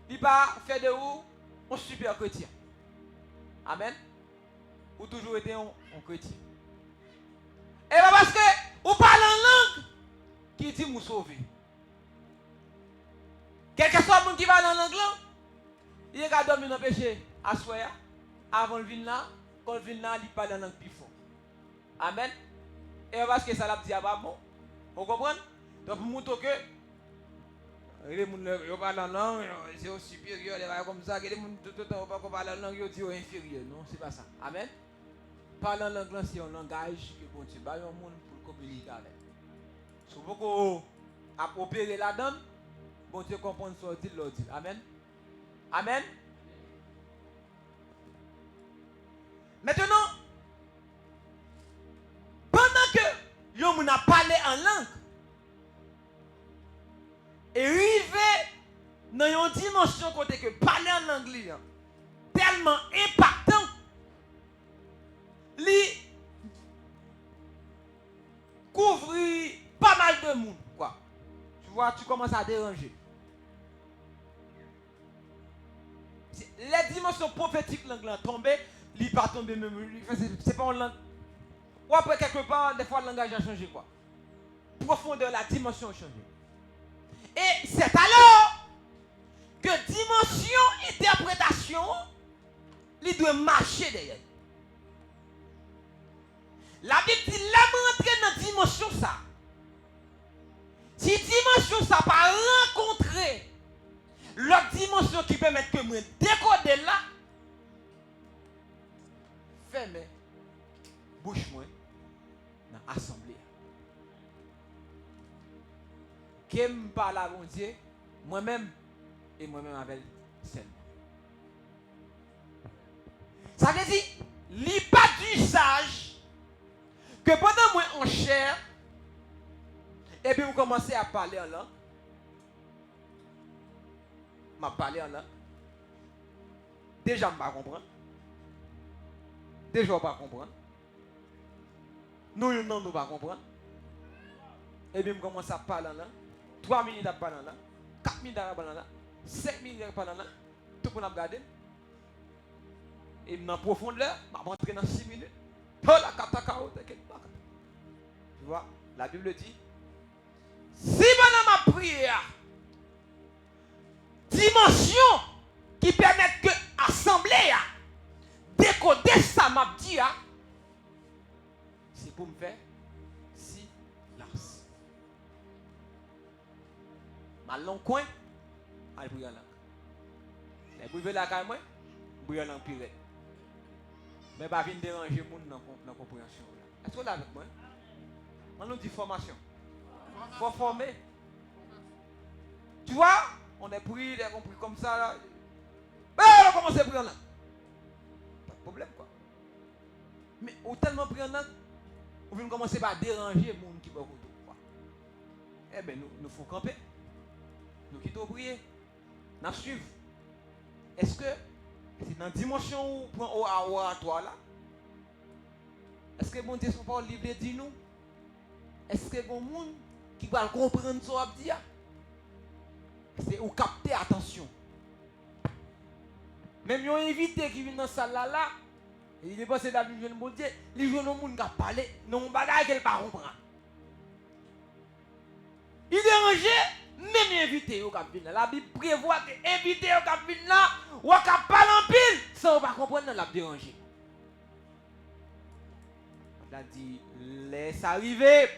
il va faire de vous un super chrétien. Amen. Ou toujours été un chrétien. Et bien parce que vous parlez en langue qui dit vous sauver. Quel que soit le monde qui parle en langue là, il va dormir dans le péché à soi avant le vin là, quand le vin là, il parle en langue plus fort. Amen. Et parce que ça l'a dit à bon. Vous comprenez? Donc pour montrer que les gens parlent en langue, c'est au supérieur, les gens comme ça, les gens tout le temps parlent en langue, ils disent au inférieur. Non, c'est pas ça. Amen. Parler en langue, c'est un langage que bon Dieu va un monde pour communiquer avec. Si vous pouvez opérer là-dedans, bon Dieu comprend ce qu'il dit. Amen. Amen. Maintenant, pendant que l'homme a parlé en langue, et arrivé dans une dimension côté que parler en anglais tellement impactant, li couvrir pas mal de monde quoi. Tu vois, tu commences à déranger. Les dimensions prophétiques l'anglais tombé, li pas tomber même, c'est pas en langue. Ou après quelque part, des fois le langage a changé quoi. Profondeur, la dimension a changé. Et c'est alors que dimension interprétation, il doit marcher derrière. La Bible dit là entrer dans la dimension ça. Si dimension ça pas rencontrer l'autre dimension qui permet que moi décoder là, fermez bouche moi dans l'assemblée. Qui me parle à mon Dieu, moi-même et moi-même avec celle. Ça veut dire, il n'y a pas d'usage que pendant moi en chair, et puis vous commencez à parler en langue. Je parler en langue. Déjà, je ne vais pas comprendre. Déjà, je ne vais pas comprendre. Nous, non, nous ne pas comprendre. Et puis, je commence à parler en langue. 3 minutes à parler en langue. 4 minutes à parler en langue. 5 minutes à parler en langue. Tout le monde a regardé. Et dans la profondeur, je vais rentrer dans 6 minutes. Oh la katakao, t'inquiète pas. Tu vois, la Bible dit, si pendant ma prière, dimension qui permet que l'assemblée décoder ça m'a dit, c'est pour me faire silence. Ma langue coin, elle brille en langue. Elle brille la caille moi, brille en langue pire. Mais pas venir déranger les gens dans la compréhension. Est-ce que vous êtes avec moi? On nous dit formation. Il faut former. Tu vois, on est pris, on pris comme ça. Là. Ben, on commence à prier en langue. Pas de problème quoi. Mais on tellement pris en langue, on vient commencer par déranger les gens qui vont autour. Eh bien, nous faut camper. Nous quittons prier. Nous suivons. Est-ce que c'est dans la dimension où on prend au oratoire là? Est-ce que bon Dieu son parole libre dit nous? Est-ce que bon monde qui va comprendre ce qu'on dit? C'est où capter attention. Même un invité qui vient dans cette salle là, il est passé dans le bon Dieu, les gens ont monde qui parler, non bagaille qu'elle pas comprendre. Il dérange même invité au cap venir. La Bible prévoit que invité au cap venir là, ou cap parler en pile, ça on va comprendre la déranger. Il a dit laisse arriver.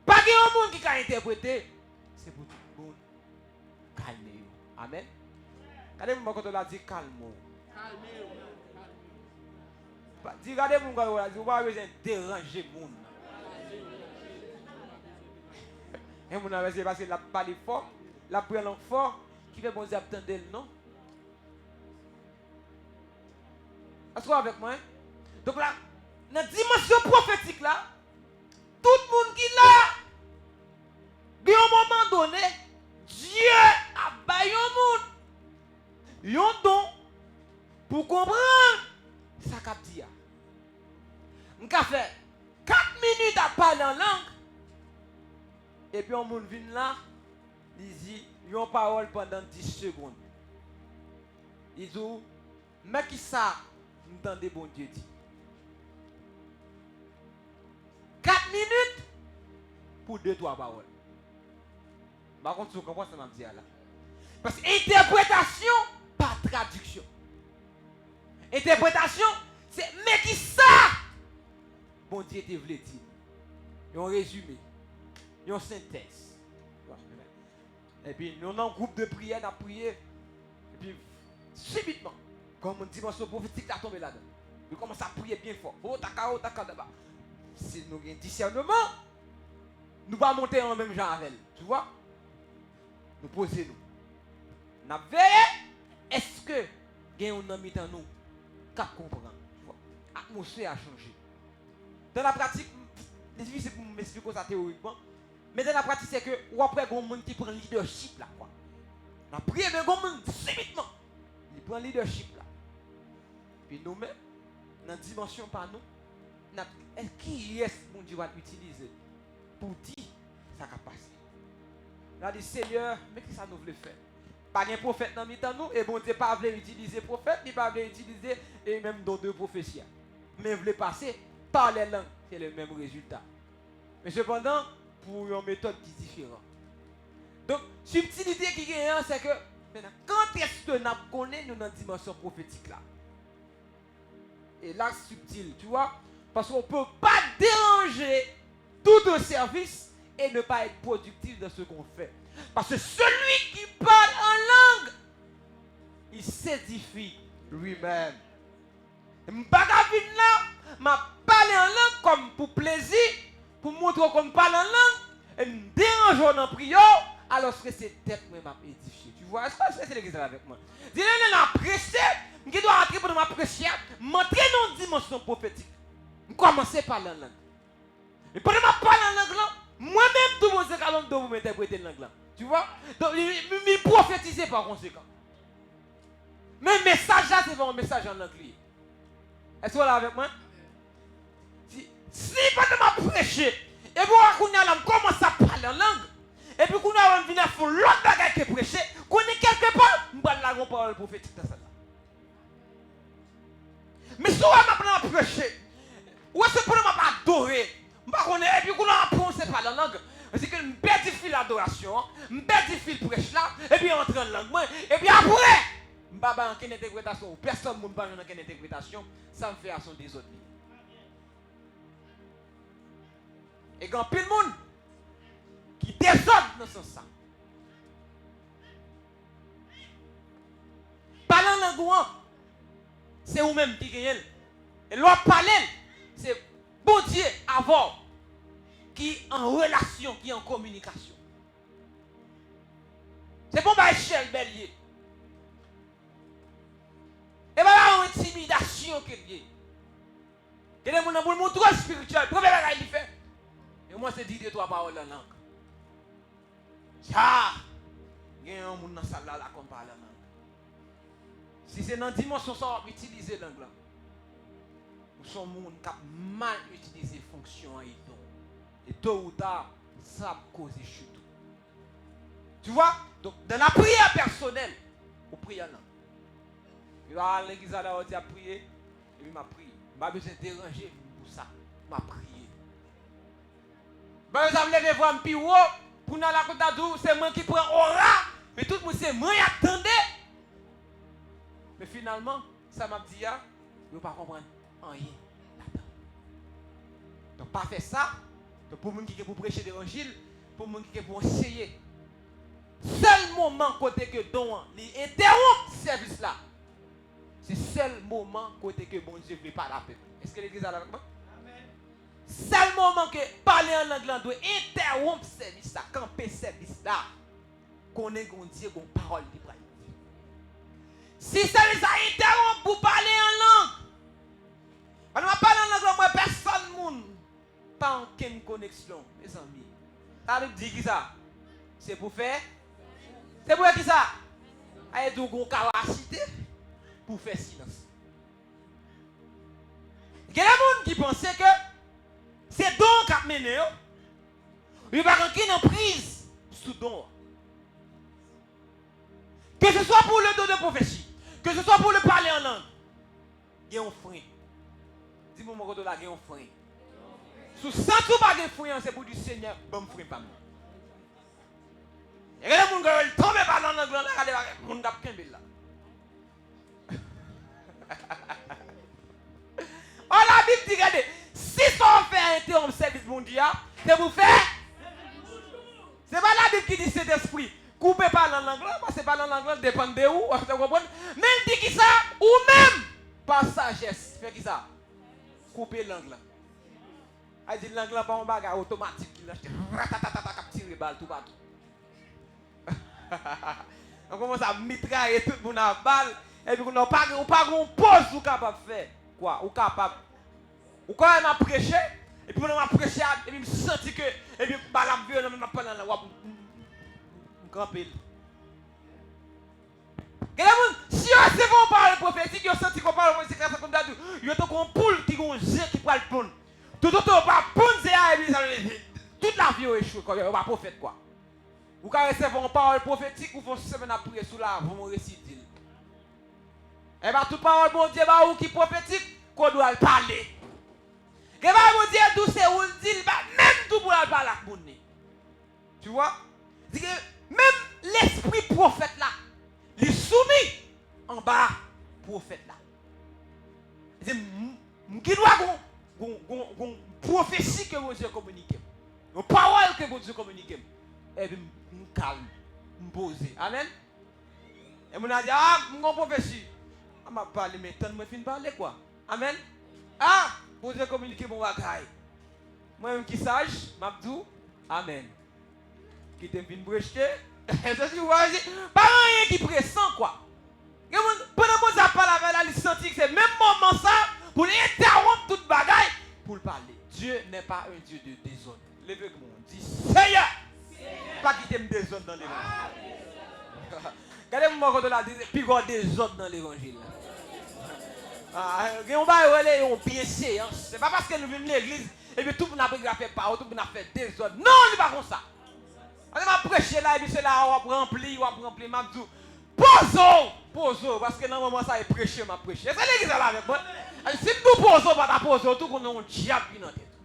Pas qu'il y ait un monde qui a interprété, c'est pour tout le monde. Calmez-vous. Amen. Regardez-moi quand on a dit calme-vous. Regardez-moi quand on a dit on va besoin de déranger le monde. Et mon ami, c'est parce qu'il a parlé fort, il a pris un langue fort, qui fait bon Dieu attendre non? Est-ce que vous avec moi? Donc là, dans la dimension prophétique là, tout le monde qui là, à un moment donné, Dieu a baillé au monde un don pour comprendre ça qu'a dit. On a fait 4 minutes à parler en langue. Et puis on monde vient là, il dit une parole pendant 10 secondes. Il dit, mais qui ça, entendez bon Dieu dit. 4 minutes pour 2-3 paroles. Par contre, vous comprenez ce que je dis là. Parce que interprétation, pas traduction. Interprétation, c'est mais qui ça, bon Dieu te voulait dire. Un résumé. Une synthèse. Et puis, nous avons un groupe de prière, nous avons prié. Et puis, subitement, comme une dimension prophétique a tombé là-dedans. Nous commençons à prier bien fort. Oh, taka, d'abord. Si nous avons un discernement, nous ne pas monter en même genre avec elle. Tu vois? Nous posons nous. Nous veillons. Est-ce que il y a un ami dans nous qui comprend? L'atmosphère a changé. Dans la pratique, c'est difficile pour m'expliquer ça théoriquement. Mais dans la pratique, c'est que ou après, il y a un monde qui prend le leadership là. Quoi. On a prié, mais il y a un monde subitement. Il prend le leadership là. Puis nous-mêmes, dans la dimension par nous, qui est-ce que Dieu va utiliser pour dire ça qui a passé? On a dit, Seigneur, mais qu'est-ce que ça nous voulait faire? Pas un prophète dans le nous, et bon Dieu pas voulu utiliser prophète, ni pas voulu utiliser, et même dans 2 prophéties. Mais voulait passer par les langues, c'est le même résultat. Mais cependant, pour une méthode qui est différente. Donc, subtilité qui est, c'est que, quand est-ce que nous connaissons dans la dimension prophétique là? Et là, subtil, tu vois, parce qu'on ne peut pas déranger tout un service et ne pas être productif dans ce qu'on fait. Parce que celui qui parle en langue, il s'édifie lui-même. M'bagavine là, m'a parlé en langue comme pour plaisir, pour montrer qu'on parle en langue, et me dérange dans la prière, alors que c'est tête moi m'a édifié. Tu vois, est-ce que c'est l'église avec moi? Dis-le, on a prêché, je dois rentrer pour ma prêcher, m'entrer dans une dimension prophétique. Je commence à parler en langue. Et pendant que je parle en langue, moi-même, tout le monde sait qu'à l'homme de vous m'interpréter en langue. Tu vois? Donc, il prophétiser par conséquent. Mais le message là, c'est pas un message en langue. Est-ce que vous êtes là avec moi? Si pendant que je prêche, et puis on commence à parler en langue, et puis qu'on a venir faire l'autre bagage que prêcher, qu'on est quelque part, on va la parole prophétique dans ça. Mais si on m'a prêché, ou est-ce que on m'a pas adoré, et puis qu'on apprend c'est pas la langue. C'est que je perds du fil l'adoration, je perds du fil prêche là, et puis entre en langue, et puis après, je ne pas aucune interprétation, personne ne parle dans aucune interprétation, ça me fait à son désordre. Et quand plus de monde qui désordre dans ce sens. Parler en langue, c'est vous-même qui gagnez. Et l'autre parler, c'est bon Dieu avant, qui est en relation, qui est en communication. C'est bon, ma échelle, bélier. Et pas une intimidation qu'il y a. Et les gens pour le montrer spirituel, premier bagage qu'il fait. Et moi, c'est dire trois paroles en langue. Ça, il y a un monde dans la salle là qui parle en langue. Si c'est dans la dimension, ça va utiliser langue là. Nous sommes des gens qui ont mal utilisé la fonction et don. Et tôt ou tard, ça va causer chute. Tu vois? Donc, dans la prière personnelle, on prie en langue. Il va à l'église à la hauteur à prier, et puis m'a prié. Je n'ai pas besoin de déranger pour ça. M'a prié. Par exemple, je vais voir un petit haut, pour nous la côte d'Adou, c'est moi qui prends aura, mais tout le monde c'est moi qui attendait. Mais finalement, ça m'a dit, je ne pas comprendre rien. Donc, pas faire ça. Donc, pour les gens qui pour prêcher l'évangile, pour les gens qui pour enseigner. Seul moment côté que don interrompt ce service là. C'est le seul moment côté que bon Dieu ne veut pas la paix. Est-ce que l'église a la paix? Amen. Seul moment que parler en anglais doit interrompre ce service là, camper ce service là. Qu'on ait un Dieu, une parole de Dieu. Si ça les a interrompu pour parler en langue, on ne va pas parler en langue, moi personne monde. Pas aucune connexion, mes amis. Ça veut dire qui ça? C'est pour faire? C'est pour qui ça? Il y a une capacité pour faire silence. Il y a des gens qui pensaient que c'est don qui a mené. Il n'y a pas aucune prise sous don. Que ce soit pour le don de prophétie, que ce soit pour le parler en langue, il y a un frein. Dis-moi, mon côté là, il y a un frein. Sous ça, tout pas de frein, c'est pour du Seigneur, bon frein pas moi. Il y a des gens qui tombent par dans l'angle, regardez, les gens qui tombent là. Oh, la Bible dit, regardez, si on fait interrompre service mondial, c'est pour faire. C'est pas la Bible qui dit cet esprit. Coupez pas dans l'angle, parce que pas dans l'angle, dépend de où, vous comprenez? Mais il dit qui ça, ou même, par sagesse, fait qui ça? Couper l'angle. Il dit l'angle pas un bagage automatique, il lâche, tirer balle tout partout. On commence à mitrailler tout le monde à balle, et puis on n'a pas de pause ou capable de faire. Quoi? Ou capable. Ou quand on a prêché, et puis on a prêché, et puis je sens que, et puis la vie, on a pas dans la voie. Campé. Si on se fait parler prophétique, on sent qu'on parle prophétique, il y a un poule qui a un jet qui prend le pont. Tout le temps, on va pondre, toute la vie est échouée, on va prophète quoi. Vous pouvez recevoir une parole prophétique ou vous semaine à prier sous la vous me récitez. Et bien, toute parole, bon Dieu, ou qui prophétique, qu'on doit parler. Et bien, bon Dieu, d'où c'est où il dit, même tout pour parler à la bonne. Tu vois? C'est que même l'esprit prophète là, il est soumis en bas prophète là. C'est qui doit une prophétie que bon Dieu communique. Une parole que bon Dieu communique. Et puis, je calme, je pose. Amen. Et je a dit, ah, je suis prophétie. Je vais parler maintenant, je vais parler quoi. Amen. Ah, bon Dieu communique mon bagaille. Moi-même qui sage, je dis, amen. Qui t'aime bien brecheter. Pas rien qui pressent quoi. Pendant que ça parle avec la il senti que c'est le même moment ça pour interrompre toute bagaille pour le parler. Dieu n'est pas un Dieu de désordre. Levez-moi, dit Seigneur. Pas quitter me désordre dans l'évangile. Regardez-moi quand on a plus grand désordre dans l'évangile. On va aller on bien séance. C'est pas parce que nous venons de l'église et puis tout le monde a fait parole, tout le monde a fait désordre. Non, il n'est pas comme ça. On va prêcher là et puis c'est là on va remplir Mabdou. Posons, parce que dans le moment ça est prêché, m'a prêché. C'est l'église là avec moi. Si nous posons pas ta pose, tout qu'on a un diable dans la tête.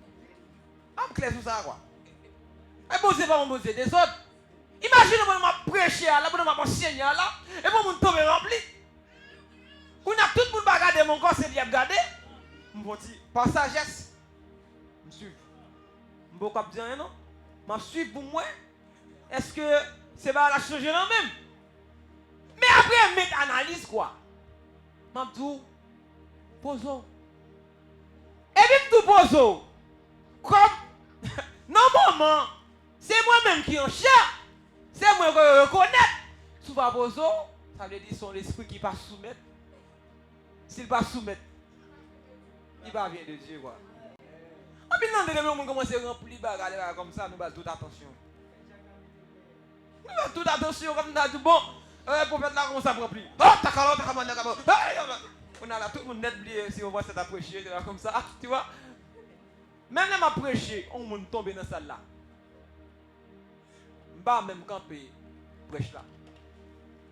Am clair sur ça quoi. Et bon c'est pas mon des autres. Imaginez moi m'a prêcher là, moi m'a enseigner là et moi mon tomber rempli. On a tout le monde regarder mon corps c'est bien regarder. Mon petit par sagesse. Me suivre. M'bo cap dire non. M'a suivre pour moi. Est-ce que c'est pas la changer là même? Mais après mettre analyse quoi. M'a tout poso. Et puis tout poso. Comme normalement, c'est moi-même qui en cherche. C'est moi qui reconnais. Si vous poso, ça veut dire son esprit qui ne pas soumettre. S'il ne pas soumettre, il va venir de Dieu quoi. Et puis non, dès que nous commençons à remplir bagarre comme ça, nous avons toute attention. Nous avons toute attention comme ça, tout bon. Le prophète là commence à remplir. Oh, t'as calme, t'as calme. On a là tout le monde net oublié si on voit cette approcher comme ça, tu vois. Même les m'a prêché, on m'a tombé dans ça là. Je ne vais pas même camper prêche là.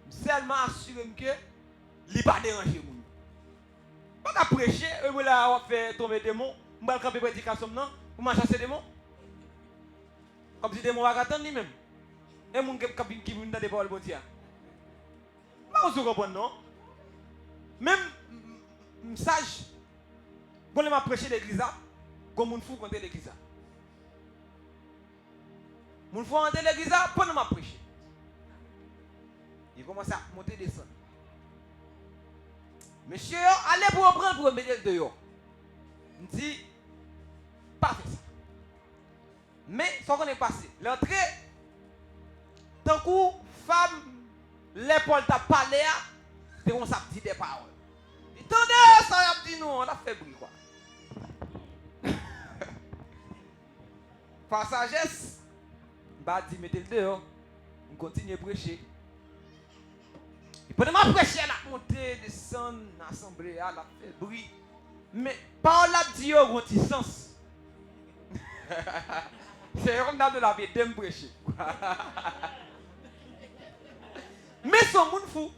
Seulement assurer que il ne pas déranger moun. Pas prêcher, et vous là on fait tomber des démons, on va camper prédication non, pour m'a chasser des démons. Comme si des démons va attendre lui-même. Et moun qui vient dans des paroles bon Dieu. Pas vous comprendre non. Même sage. Bon les m'a prêché l'église là. Comme moun fou contre l'église. Moun fou contre l'église pendant m'a prêché. Il commence à monter descendre. Monsieur, allez pour prendre pour mettre dehors. Il dit pas fait ça. Mais ce qu'on est passé, l'entrée tant que femme l'épaule t'a parlé c'est on ça dit des paroles. Attendez, ça a dit nous, on a fait bruit quoi. Par sagesse, bah dit mettez-le dehors, on continue à prêcher. Et pendant ma prêcher, elle a monté, descendre, l'assemblée, elle a fait bruit. Mais par là, dit au petit sens. C'est comme dans de la vie de me prêcher. Mais son monde fou.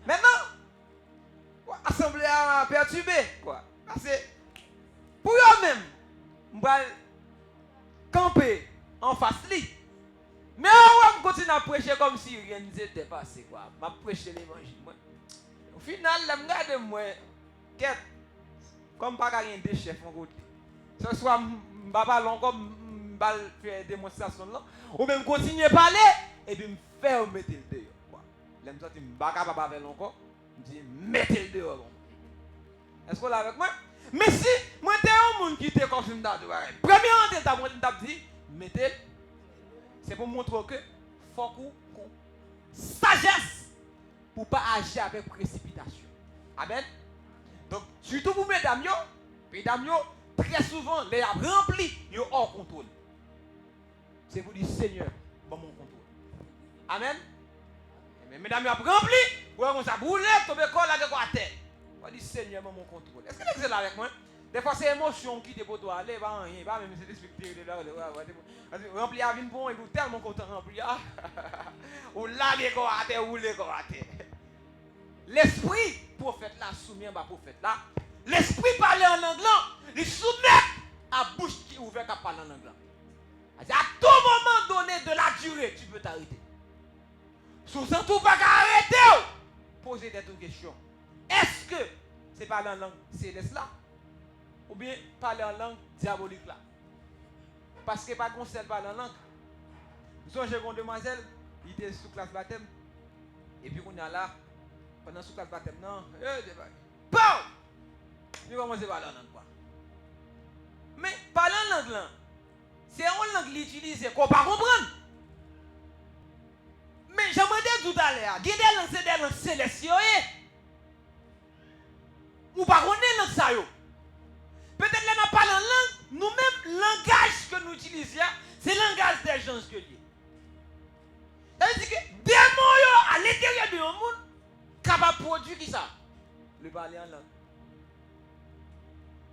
Maintenant, l'assemblée a perturbé. Parce que pour eux-mêmes, on va camper en face lui. Mais on va continuer à prêcher comme si rien n'était passé. Je prêcher l'évangile. Au final, je regarde moi, comme pas rien de chef en côté. Ce soit je ne vais pas comme faire une démonstration là, ou même continuer à parler et puis me faire mettre le dehors. Je me dis, je ne vais pas parler encore, je dis, mettez le dehors. Est-ce que vous êtes avec moi? Mais si moi j'étais un monde qui était comme ça, premièrement, je dit, mettez, c'est pour montrer que faut qu'on sagesse pour ne pas agir avec précipitation. Amen. Donc, surtout pour mesdames, très souvent, les remplis, ils sont hors contrôle. C'est pour dire, Seigneur, bon mon contrôle. Amen. Mais mesdames, ils sont remplis, vous avez ça brûler, tomber corps là, à terre. On dit, Seigneur, bon mon contrôle. Est-ce que vous êtes là avec moi? Des fois, c'est l'émotion qui te pour toi. Allez, va rien, va même se respecter. Rempli à vin bon, et vous tellement content rempli. Ou là, les corps à terre, ou les corps à terre. L'esprit, prophète là, soumis à prophète là. L'esprit parle en anglais, il soumet à bouche qui est ouverte à parler en anglais. À tout moment donné de la durée, tu peux t'arrêter. Sous ça, tout pas arrêter. Posez des questions. Est-ce que c'est parler en langue céleste là? Ou bien parler en langue diabolique là? Parce que pas qu'on sait parler en langue. Nous sommes une demoiselle, il était sous classe baptême. Et puis on est là, pendant sous classe baptême, non, bon! Il commence à parler en langue quoi. Mais parler en langue là, c'est une langue l'utiliser qu'on ne peut pas comprendre. Mais j'aimerais dire tout à l'heure, il y a des langues célestes. Ou pas connaître langue ça yo. Peut-être que nous parlons en langue, nous-mêmes, le langage que nous utilisons, c'est le langage des gens que lié. Ça veut dire que des mots à l'intérieur de monde capable de produire qui ça? Le parler en langue.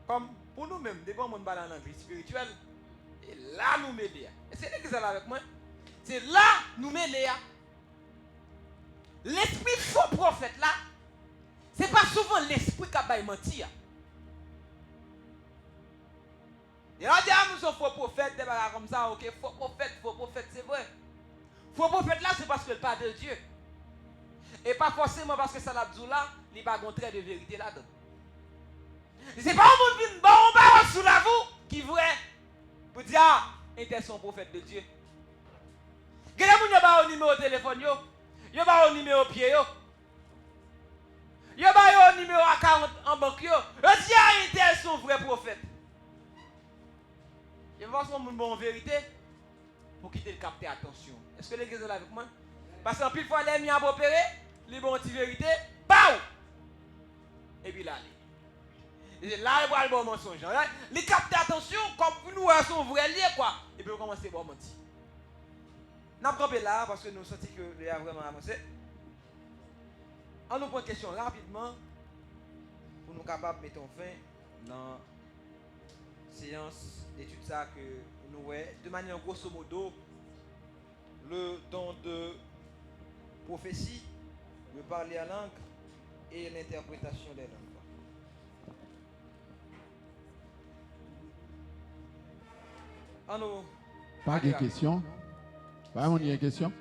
Comme pour nous-mêmes, devant nous parler en langue spirituelle, et là nous mêler. Et c'est l'église là avec moi. C'est là nous mêler. L'esprit faux prophète là, c'est pas souvent l'esprit qui mentir. Et on dit, ah, nous sommes faux prophètes, des bagages comme ça, ok, faux prophète, c'est vrai. Faux prophète là, c'est parce que le pas de Dieu. Et pas forcément parce que ça l'a dit là, il n'y a pas un trait de vérité là-dedans. C'est pas un monde qui va sous la vous qui est vrai pour dire, ah, était son prophète de Dieu. Quel est le numéro de téléphone, yo le numéro de pied, yo le numéro à 40 en banque, yo dit, ah, était son vrai prophète. Je vois son monde en vérité pour quitter le capter attention. Est-ce que l'église est là avec moi? Parce qu'en plus, fois, les mis à opérer, les bons vérité, pow! Et puis là, là, il va le bon mensonge. Les capter attention, comme nous sommes vrais liés, quoi. Et puis, on commence à bon mentir. Nous avons campé là parce que nous sentons que il a vraiment avancé. On nous prend une question rapidement pour nous capables de mettre fin dans la séance d'études ça que nous voyons. De manière grosso modo, le don de prophétie, de parler à langue et l'interprétation des langues.
Pas de questions. Pas de questions.